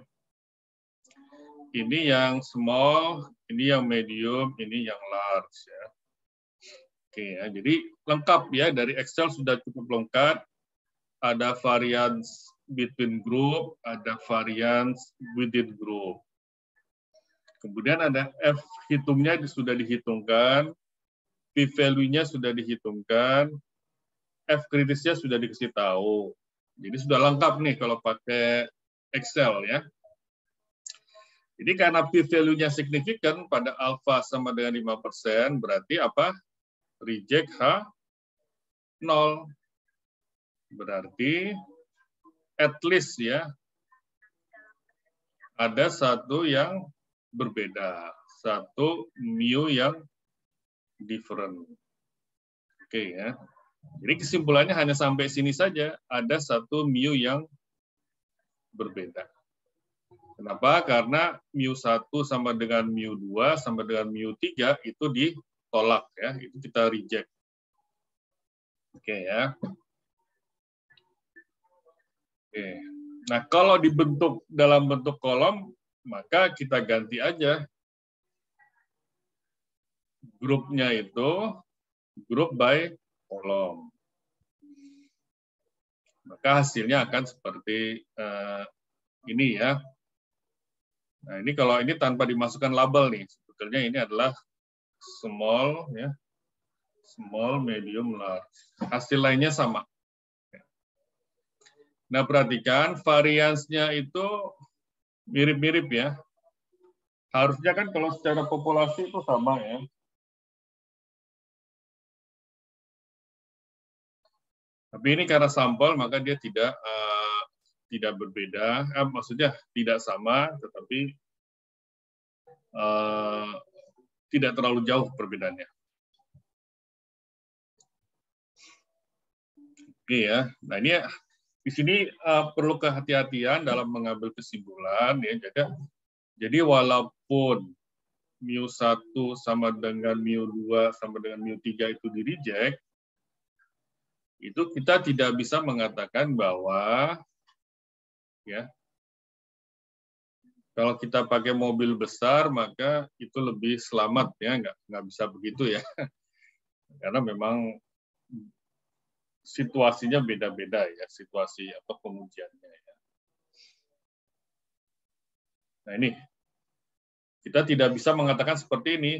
Ini yang small, ini yang medium, ini yang large ya. Oke ya, jadi lengkap ya, dari Excel sudah cukup lengkap. Ada variance between group, ada variance within group. Kemudian ada F hitungnya sudah dihitungkan, P-value-nya sudah dihitungkan, F kritisnya sudah dikasih tahu. Jadi sudah lengkap nih kalau pakai Excel ya. Jadi karena P-value-nya signifikan pada alpha sama dengan 5%, berarti apa? Reject H 0. Berarti at least ya, ada satu yang berbeda. Satu mu yang different. Oke ya. Jadi kesimpulannya hanya sampai sini saja, ada satu mu yang berbeda. Kenapa? Karena mu1 sama dengan mu2 sama dengan mu3 itu ditolak ya, itu kita reject. Oke ya. Oke. Nah, kalau dibentuk dalam bentuk kolom, maka kita ganti aja grupnya itu group by kolom. Maka hasilnya akan seperti ini ya. Nah, ini kalau ini tanpa dimasukkan label nih, sebetulnya ini adalah small ya, small, medium, large. Hasil lainnya sama. Nah, perhatikan variance-nya itu mirip-mirip ya. Harusnya kan kalau secara populasi itu sama ya. Tapi ini karena sampel maka dia tidak berbeda, maksudnya tidak sama, tetapi tidak terlalu jauh perbedaannya. Oke ya. Nah ini di sini perlu kehati-hatian dalam mengambil kesimpulan ya. Jadi walaupun mu1 sama dengan mu2 sama dengan mu3 itu di-reject, itu kita tidak bisa mengatakan bahwa ya kalau kita pakai mobil besar maka itu lebih selamat ya, nggak bisa begitu ya. Karena memang situasinya beda-beda ya, situasi atau pengujiannya ya. Nah ini kita tidak bisa mengatakan seperti ini.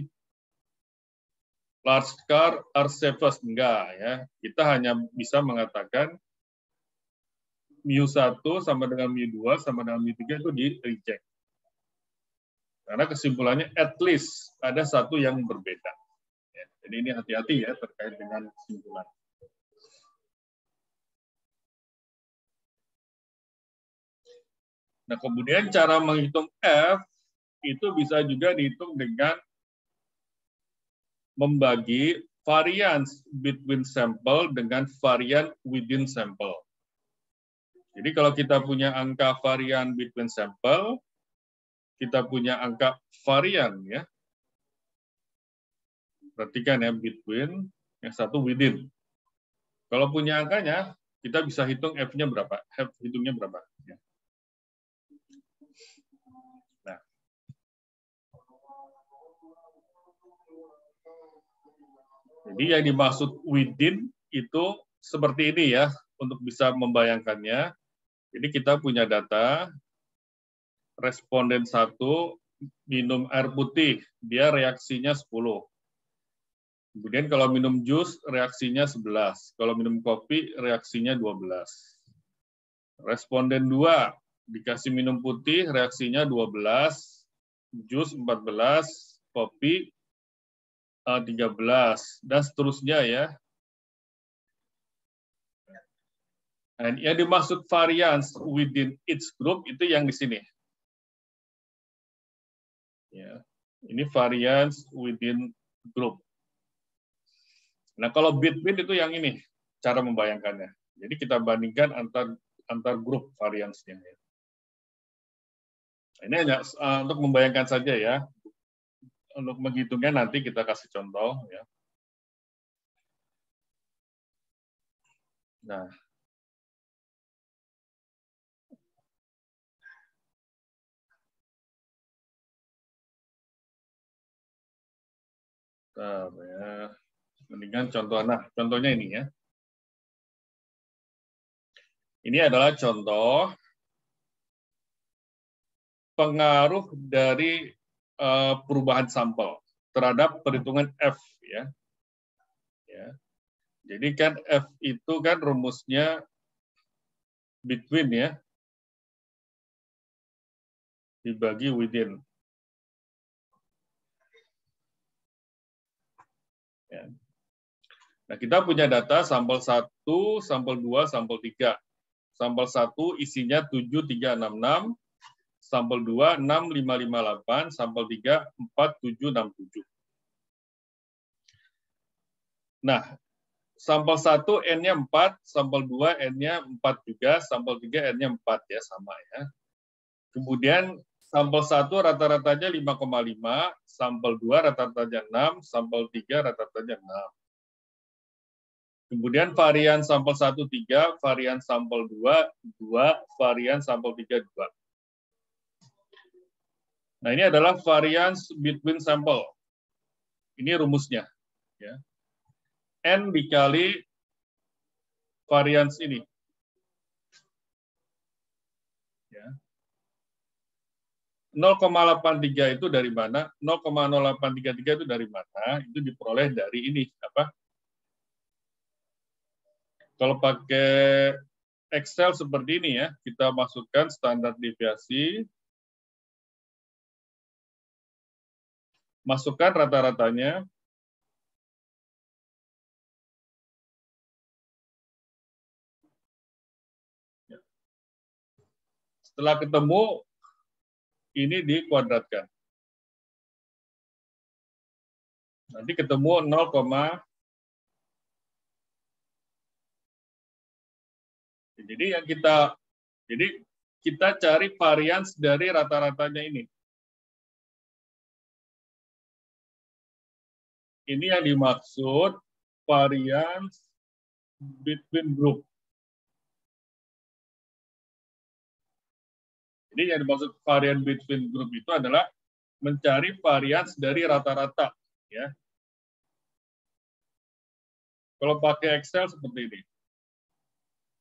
Large car are safest, enggak ya. Kita hanya bisa mengatakan mu1 sama dengan mu2 sama dengan mu3 itu di-reject. Karena kesimpulannya at least ada satu yang berbeda. Ya, jadi ini hati-hati ya terkait dengan kesimpulan. Nah kemudian cara menghitung F itu bisa juga dihitung dengan membagi variance between sample dengan varian within sample. Jadi kalau kita punya angka varian between sample, kita punya angka varian ya. Perhatikan ya, between, yang satu within. Kalau punya angkanya, kita bisa hitung F-nya berapa, F hitungnya berapa. Ya. Nah. Jadi yang dimaksud within itu seperti ini ya, untuk bisa membayangkannya. Jadi kita punya data, responden 1 minum air putih, dia reaksinya 10. Kemudian kalau minum jus, reaksinya 11. Kalau minum kopi, reaksinya 12. Responden 2, dikasih minum putih, reaksinya 12. Jus 14, kopi 13, dan seterusnya ya. Dan yang dimaksud variance within each group itu yang di sini. Ya, ini variance within group. Nah, kalau between itu yang ini cara membayangkannya. Jadi kita bandingkan antar grup variance-nya. Ini hanya untuk membayangkan saja ya. Untuk menghitungnya nanti kita kasih contoh ya. Nah, ya. Mendingan contohnya ini ya. Ini adalah contoh pengaruh dari perubahan sampel terhadap perhitungan F ya. Ya. Jadi kan F itu kan rumusnya between ya dibagi within. Ya. Nah, kita punya data sampel 1, sampel 2, sampel 3. Sampel 1 isinya 7366, sampel 2 6558, sampel 3 4767. Nah, sampel 1 N-nya 4, sampel 2 N-nya 4 juga, sampel 3 N-nya 4 ya, sama ya. Kemudian sampel 1 rata-ratanya 5,5, sampel 2 rata-ratanya 6, sampel 3 rata-ratanya 6. Kemudian varian sampel 1, 3, varian sampel 2, 2, varian sampel 3, 2. Nah, ini adalah variance between sample. Ini rumusnya. Ya. N dikali variance ini. Ya. 0,83 itu dari mana? 0,0833 itu dari mana? Itu diperoleh dari ini. Apa? Kalau pakai Excel seperti ini ya, kita masukkan standar deviasi, masukkan rata-ratanya, setelah ketemu, ini dikuadratkan. Nanti ketemu 0, jadi kita cari varians dari rata-ratanya ini. Ini yang dimaksud varians between group. Jadi yang dimaksud varian between group itu adalah mencari varians dari rata-rata, ya. Kalau pakai Excel seperti ini.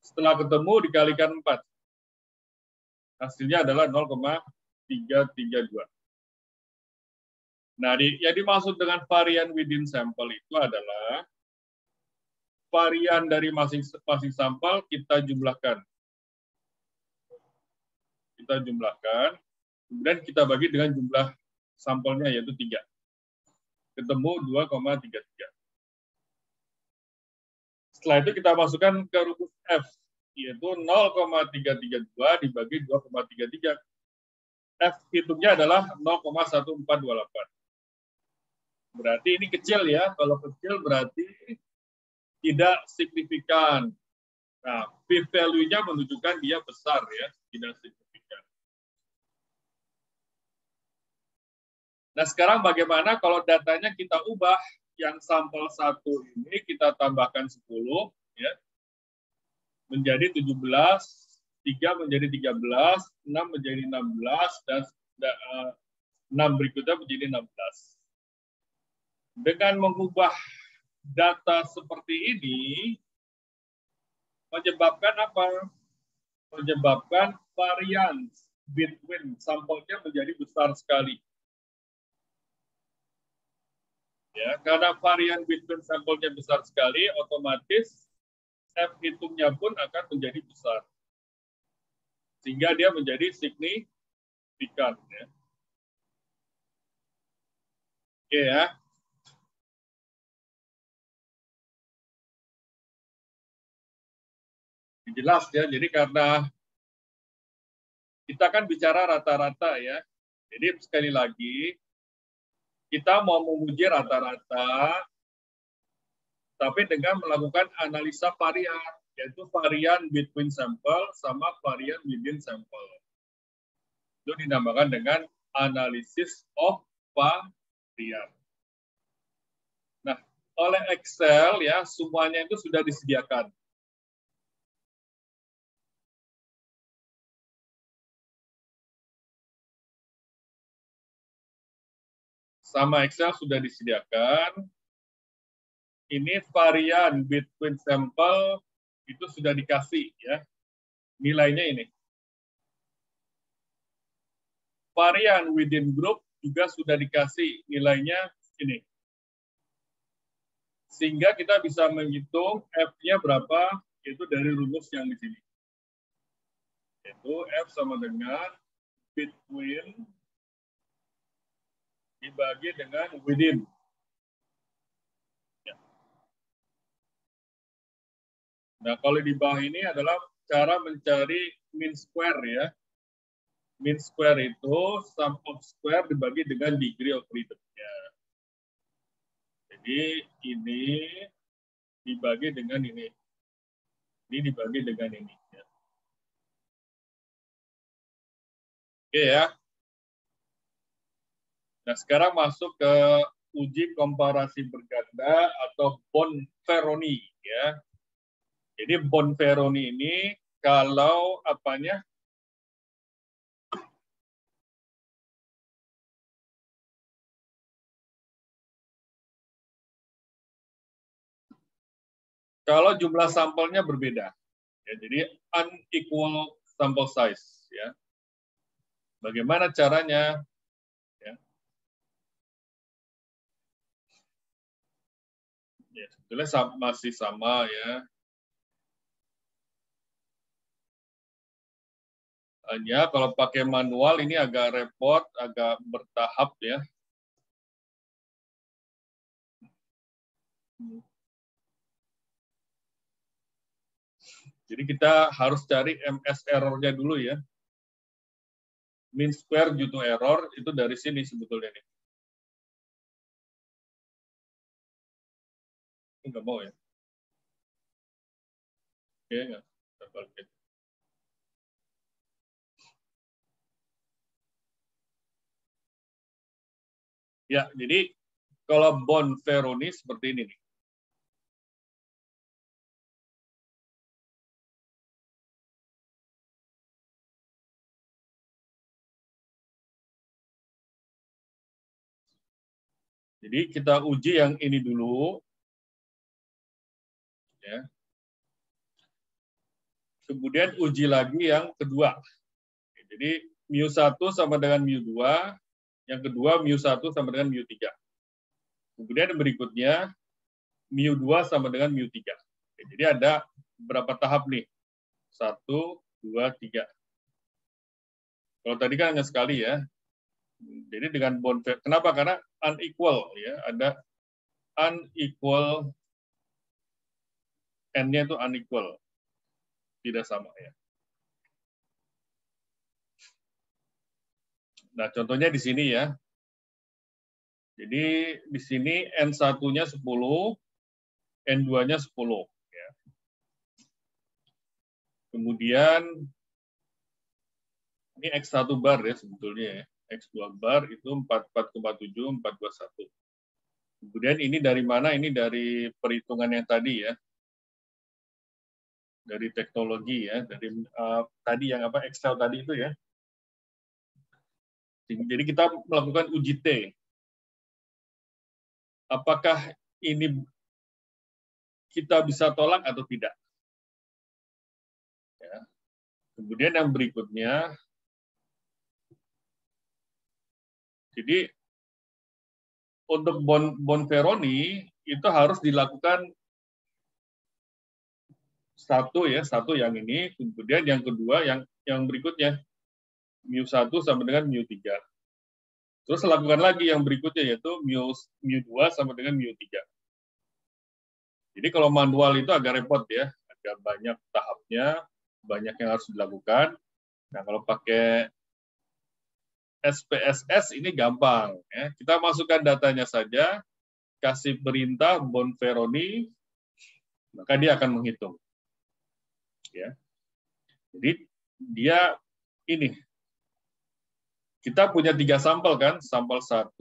Setelah ketemu dikalikan 4. Hasilnya adalah 0,332. Nah, yang dimaksud dengan varian within sample itu adalah varian dari masing-masing sampel kita jumlahkan. Kita jumlahkan, kemudian kita bagi dengan jumlah sampelnya, yaitu 3. Ketemu 2,33. Setelah itu kita masukkan ke rumus F, yaitu 0,332 dibagi 2,33. F hitungnya adalah 0,1428. Berarti ini kecil ya, kalau kecil berarti tidak signifikan. Nah, p-value-nya menunjukkan dia besar ya, tidak signifikan. Nah, sekarang bagaimana kalau datanya kita ubah, yang sampel 1 ini kita tambahkan 10, ya, menjadi 17, 3 menjadi 13, 6 menjadi 16, dan 6 berikutnya menjadi 16. Dengan mengubah data seperti ini, menyebabkan apa? Menyebabkan varian between sampelnya menjadi besar sekali. Ya, karena varian between sampelnya besar sekali, otomatis F hitungnya pun akan menjadi besar. Sehingga dia menjadi signifikan. Ya. Oke ya. Jelas ya, jadi karena kita kan bicara rata-rata ya. Jadi sekali lagi, kita mau menguji rata-rata, tapi dengan melakukan analisa varian, yaitu varian between sample sama varian within sample. Itu dinamakan dengan analisis of varian. Nah, oleh Excel ya, semuanya itu sudah disediakan. Sama Excel sudah disediakan. Ini varian between sample itu sudah dikasih ya. Nilainya ini. Varian within group juga sudah dikasih nilainya ini. Sehingga kita bisa menghitung F-nya berapa, yaitu dari rumus yang di sini. Yaitu F sama dengan between dibagi dengan within. Ya. Nah, kalau di bawah ini adalah cara mencari mean square ya. Mean square itu sum of square dibagi dengan degree of freedom-nya. Jadi ini dibagi dengan ini. Ini dibagi dengan ini. Ya. Oke ya. Nah, sekarang masuk ke uji komparasi berganda atau Bonferroni ya. Jadi Bonferroni ini kalau apanya? Kalau jumlah sampelnya berbeda. Ya, jadi unequal sample size ya. Bagaimana caranya? Ya, sebetulnya masih sama ya. Hanya kalau pakai manual ini agak repot, agak bertahap ya. Jadi kita harus cari MS error-nya dulu ya. Mean square due to error itu dari sini sebetulnya nih. Enggak mau ya? Oke, enggak. Ya, jadi kalau Bonferroni seperti ini nih. Jadi kita uji yang ini dulu. Ya. Kemudian uji lagi yang kedua. Jadi mu1 sama dengan mu2, yang kedua mu1 sama dengan mu3. Kemudian berikutnya mu2 sama dengan mu3. Jadi ada berapa tahap nih? 1, 2, 3. Kalau tadi kan hanya sekali ya. Jadi dengan Bonferroni, kenapa? Karena unequal ya, ada unequal, n-nya itu unequal, tidak sama ya. Nah, contohnya di sini ya. Jadi di sini N1-nya 10, N2-nya 10 ya. Kemudian ini X1 bar ya sebetulnya ya. X2 bar itu 44,7, 421. Kemudian ini dari mana? Ini dari perhitungan yang tadi ya. Dari teknologi ya, dari tadi yang apa Excel tadi itu ya. Jadi kita melakukan uji T. Apakah ini kita bisa tolak atau tidak? Ya. Kemudian yang berikutnya, jadi untuk Bonferroni itu harus dilakukan satu yang ini, kemudian yang kedua yang berikutnya mu1 sama dengan mu3. Terus lakukan lagi yang berikutnya yaitu mu2 sama dengan mu3. Jadi kalau manual itu agak repot ya, agak banyak tahapnya, banyak yang harus dilakukan. Nah, kalau pakai SPSS ini gampang ya. Kita masukkan datanya saja, kasih perintah Bonferroni, maka dia akan menghitung. Ya. Jadi dia ini kita punya 3 sampel kan, sampel 1,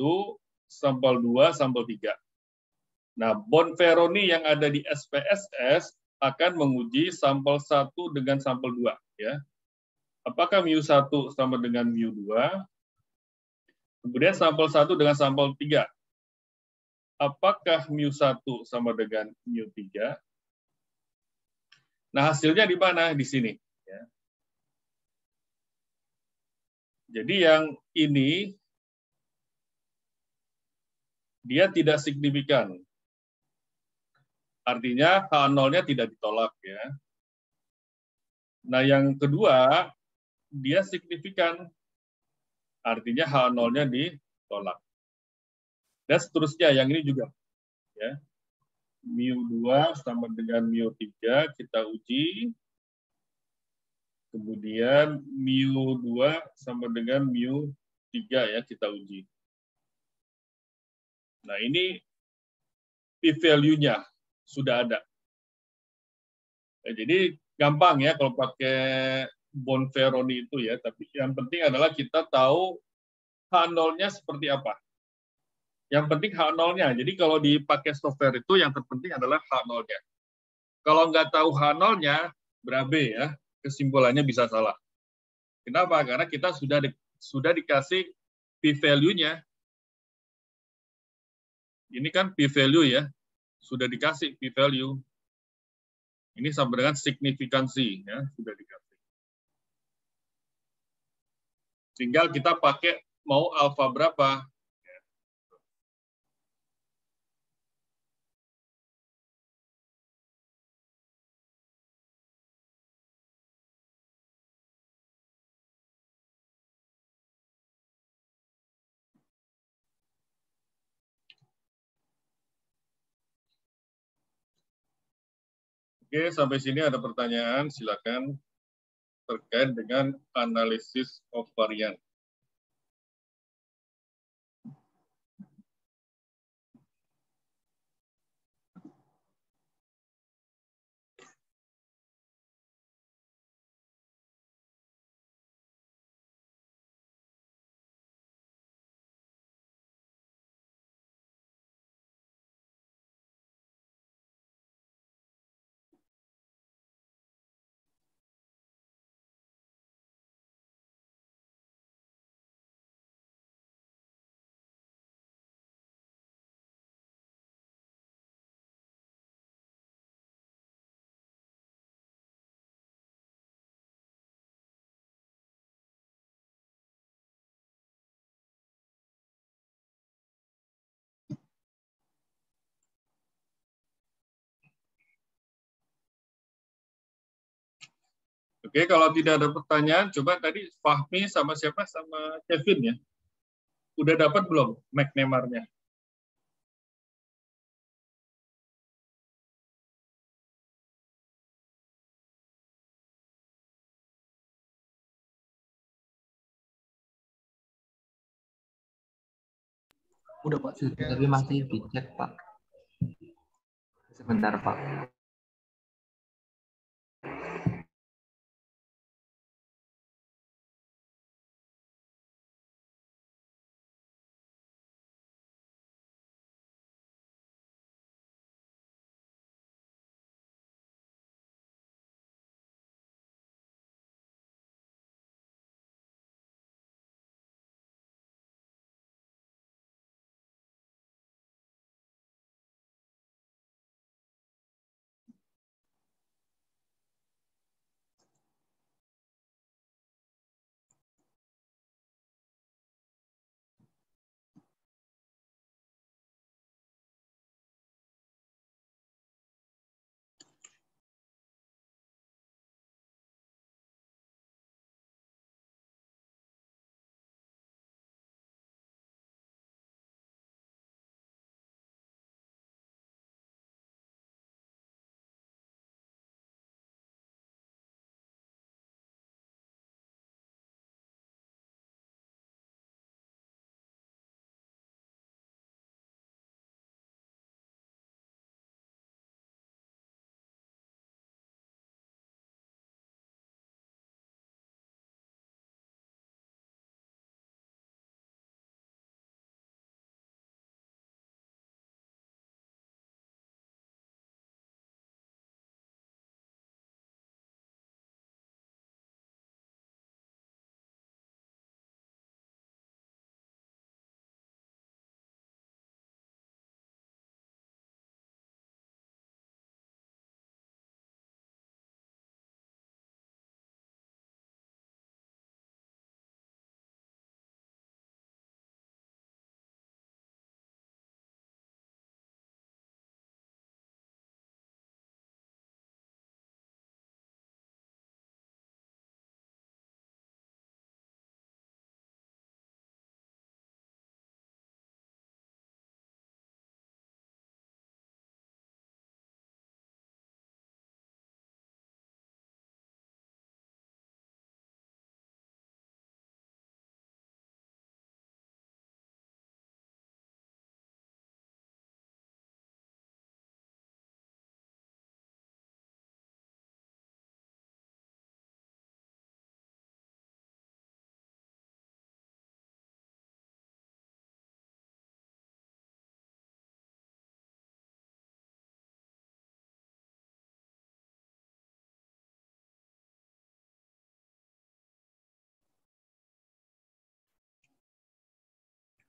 sampel 2, sampel 3. Nah, Bonferroni yang ada di SPSS akan menguji sampel 1 dengan sampel 2 ya. Apakah mu1 sama dengan mu2? Kemudian sampel 1 dengan sampel 3. Apakah mu1 sama dengan mu3? Nah, hasilnya di mana? Di sini. Ya. Jadi yang ini, dia tidak signifikan. Artinya H0-nya tidak ditolak. Ya. Nah, yang kedua, dia signifikan. Artinya H0-nya ditolak. Dan seterusnya, yang ini juga. Ya. mu2 sama dengan mu3 kita uji. Kemudian mu2 sama dengan mu3 ya kita uji. Nah, ini p-value-nya sudah ada. Ya, jadi gampang ya kalau pakai Bonferroni itu ya, tapi yang penting adalah kita tahu H0-nya seperti apa. Yang penting H0-nya. Jadi kalau dipakai software itu yang terpenting adalah H0-nya. Kalau nggak tahu H0-nya, berabe ya, kesimpulannya bisa salah. Kenapa? Karena kita sudah dikasih p-value-nya. Ini kan p-value ya, sudah dikasih p-value. Ini sama dengan signifikansi, ya, sudah dikasih. Tinggal kita pakai mau alfa berapa. Oke, sampai sini ada pertanyaan, silakan terkait dengan analisis of varian. Oke, kalau tidak ada pertanyaan, coba tadi Fahmi sama siapa? Sama Kevin ya. Udah dapat belum McNamara-nya? Udah, Pak. Sudah, tapi masih dicek, Pak. Sebentar, Pak.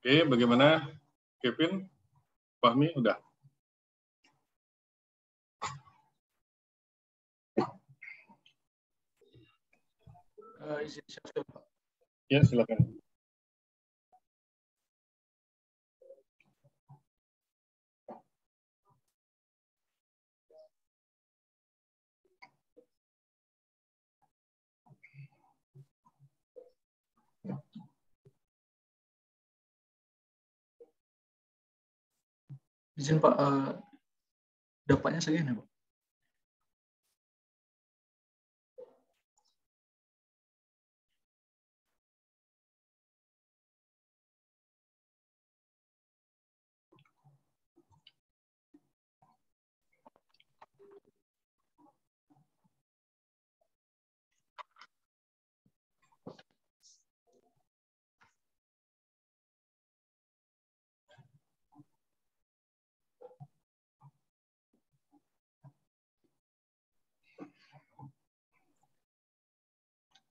Oke, bagaimana Kevin? Fahmi udah? Izin share, Pak. Ya, silakan. Izin, Pak. Dapatnya segini, Pak.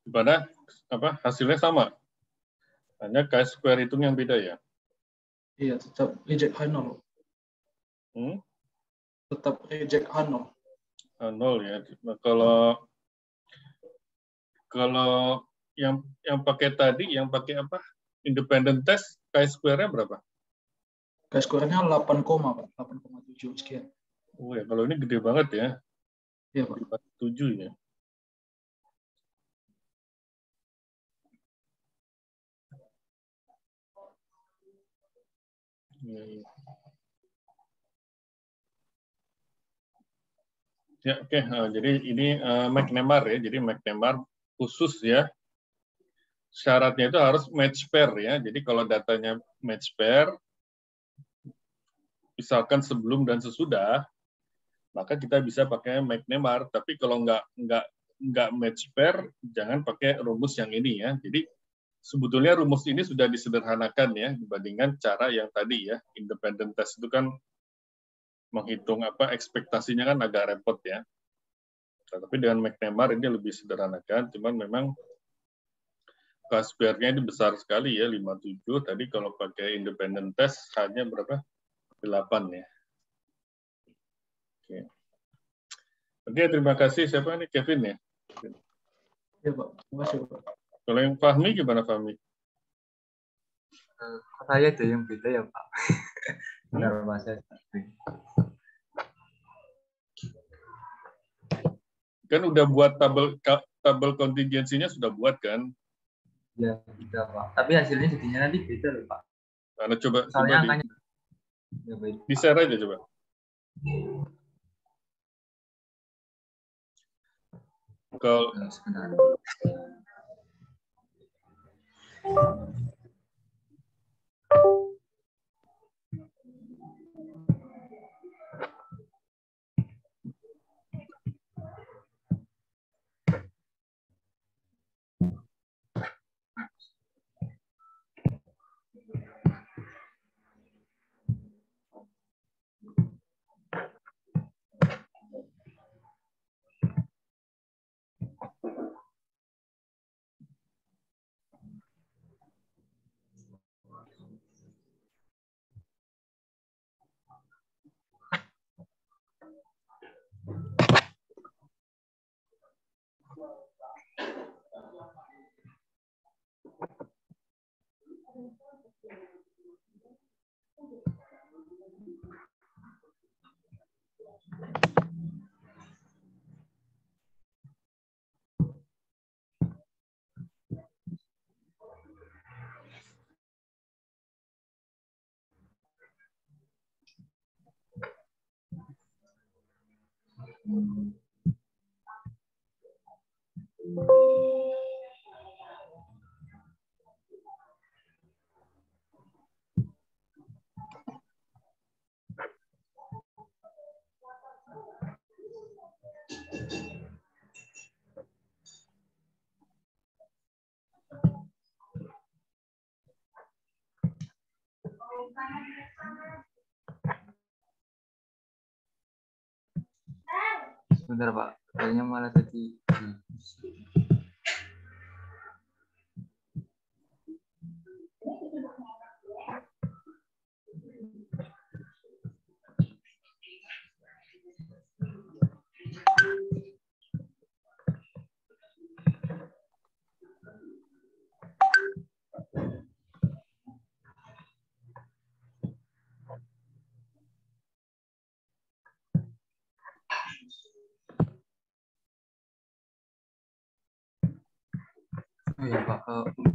Gimana? Apa? Hasilnya sama? Hanya chi-square hitung yang beda ya? Iya, tetap reject H0. Tetap reject H0. H0 ya. Nah, kalau yang pakai tadi, yang pakai apa? Independent test, chi-square-nya berapa? Chi-square-nya 8, Pak. 8,7 sekian. Oh ya, kalau ini gede banget ya. Iya, Pak. 7 ya. Ya, oke. Jadi ini McNemar ya. Jadi McNemar khusus ya. Syaratnya itu harus match pair ya. Jadi kalau datanya match pair, misalkan sebelum dan sesudah, maka kita bisa pakai McNemar. Tapi kalau nggak match pair, jangan pakai rumus yang ini ya. Jadi sebetulnya rumus ini sudah disederhanakan ya dibandingkan cara yang tadi ya. Independent test itu kan menghitung ekspektasinya kan agak repot ya. Nah, tapi dengan McNemar ini lebih sederhanakan, cuman memang K-square-nya ini besar sekali ya, 57. Tadi kalau pakai independent test hanya berapa? 8 ya. Oke. Oke, terima kasih. Siapa nih? Kevin ya? Ya, Pak. Terima kasih, Pak. Kalau yang Fahmi gimana, Fahmi? Saya ada yang beda ya, Pak. Benar, Pak. Saya Kan udah buat tabel kontingensinya sudah buat kan? ya, beda, Pak. Tapi hasilnya jadinya nanti beda loh, Pak. Karena coba Angkanya. Ya, baik. di-share aja coba. Kalau Sebentar. Sebentar, Pak. Kayaknya malah tadi. Oh ya, Pak.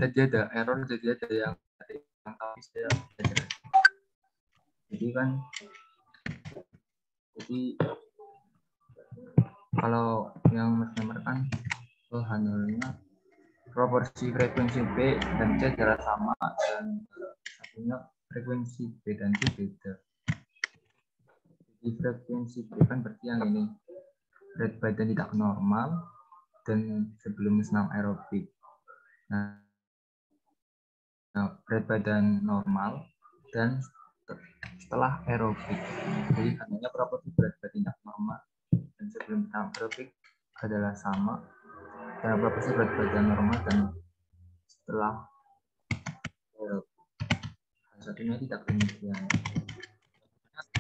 Tadi ada error, jadi ada yang tapi saya jadi kan kalau yang McNemar kan handle-nya proporsi frekuensi B dan C adalah sama, dan satunya frekuensi B dan C beda. Jadi frekuensi B kan berarti yang ini berat badan tidak normal dan sebelum senam aerobik. Nah, berat badan normal dan setelah aerobik. Jadi hanya proporsi berat badan tidak normal dan sebelum senam aerobik adalah sama. Karena proporsi berat badan normal dan setelah aerobik. Satunya tidak demikian.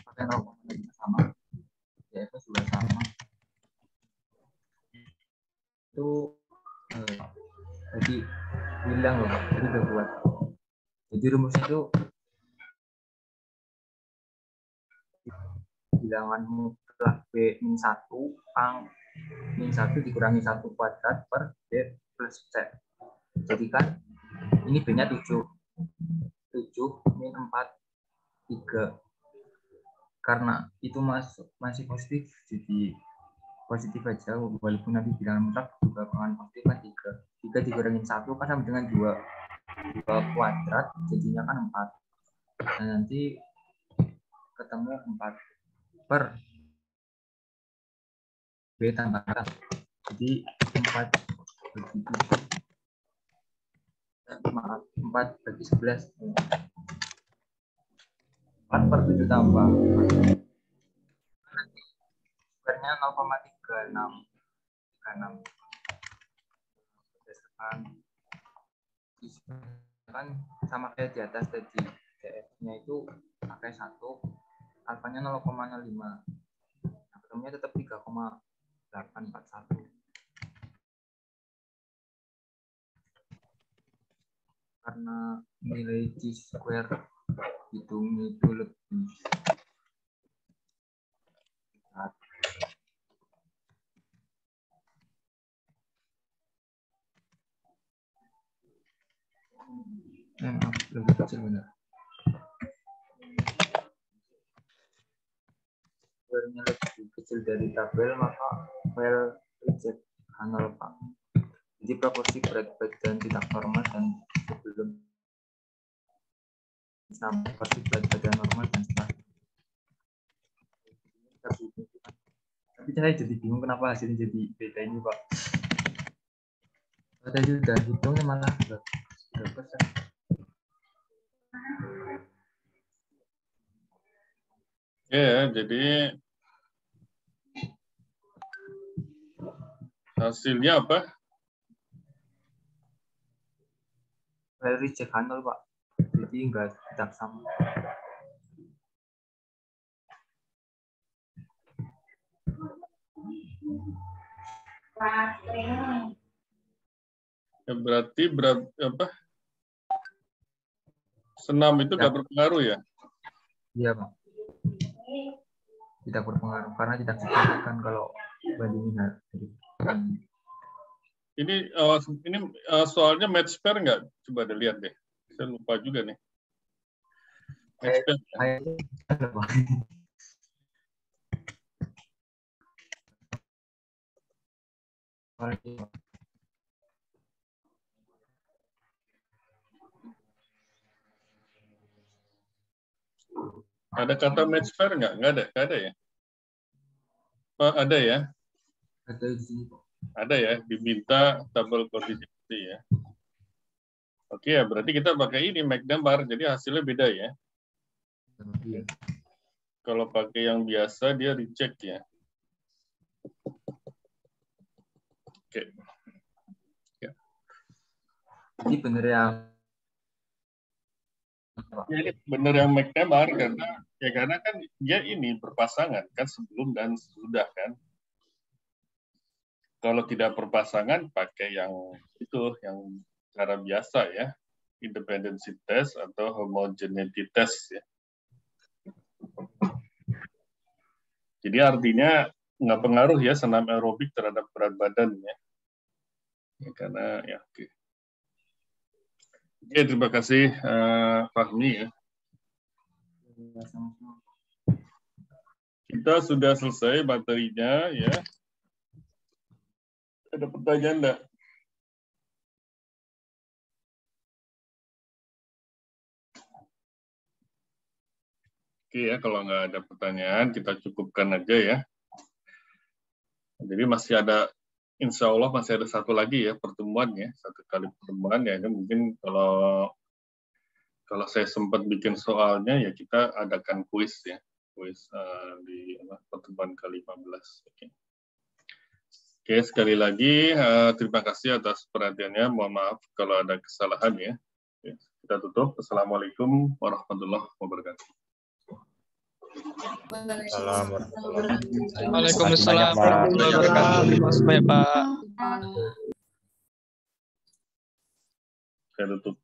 Pakai normal sama. Ya, itu juga sama. Itu jadi bilang loh, jadi udah buat. Jadi rumusnya itu bilangan mutlak B min 1 min 1 dikurangi 1 kuadrat per B plus C. Jadi kan ini B nya 7 min 4 3. Karena itu masih positif, jadi positif aja, walaupun nanti bilangan mutlak juga pengen positif kan 3 dikurangin 1 kan sama dengan 2 kuadrat, jadinya kan 4. Nah, nanti ketemu 4 per B tambah A. Jadi 4 bagi 4 bagi 11. 4 per 7 tambah. Nanti square-nya 0,36. Berdasarkan kan sama kayak di atas tadi, DF-nya itu pakai 1, alfanya 0,05. Nah, ketemunya tetap 3,841. Karena nilai C square hitungnya itu lebih berat. Lebih kecil benar. Square-nya lebih kecil dari tabel, maka file reject handle Pak. Jadi proporsi berat badan tidak normal dan sebelum sama proporsi berat badan normal dan setelah. Tapi saya jadi bingung kenapa hasilnya jadi beda ini Pak. Tadi udah hitungnya malah berapa persen. Ya, jadi hasilnya apa? File reject handle Pak. Jadi tidak sama. Ya, berarti apa? Senam itu nggak berpengaruh ya? Iya Pak. Tidak berpengaruh karena tidak signifikan kalau bandingin hari. Ini soalnya match pair nggak? Coba dilihat deh. Saya lupa juga nih. Match pair. Ada kata match pair nggak? Nggak ada ya? Oh, ada ya? Ada di sini. Ada ya, diminta tabel koordinasi ya. Oke ya, berarti kita pakai ini McNamara, jadi hasilnya beda ya. Iya. Kalau pakai yang biasa dia reject ya. Oke. Ya. Jadi bener yang Jadi benar yang McNamara karena kan dia ini berpasangan kan sebelum dan sudah kan. Kalau tidak berpasangan pakai yang itu yang cara biasa ya, independency test atau homogeneity test ya. Jadi artinya nggak pengaruh ya senam aerobik terhadap berat badan ya. Karena ya oke. Oke, terima kasih Fahmi ya. Kita sudah selesai materinya ya. Ada pertanyaan enggak? Oke ya, kalau nggak ada pertanyaan kita cukupkan aja ya. Jadi masih ada, insya Allah masih ada satu lagi ya pertemuan ya, satu kali pertemuan ya. Mungkin kalau saya sempat bikin soalnya ya kita adakan kuis ya, kuis di pertemuan ke-15. Oke, sekali lagi terima kasih atas perhatiannya. Mohon maaf kalau ada kesalahan ya. Kita tutup. Assalamualaikum warahmatullahi wabarakatuh. Waalaikumsalam warahmatullahi wabarakatuh. Sampai Pak. Saya tutup.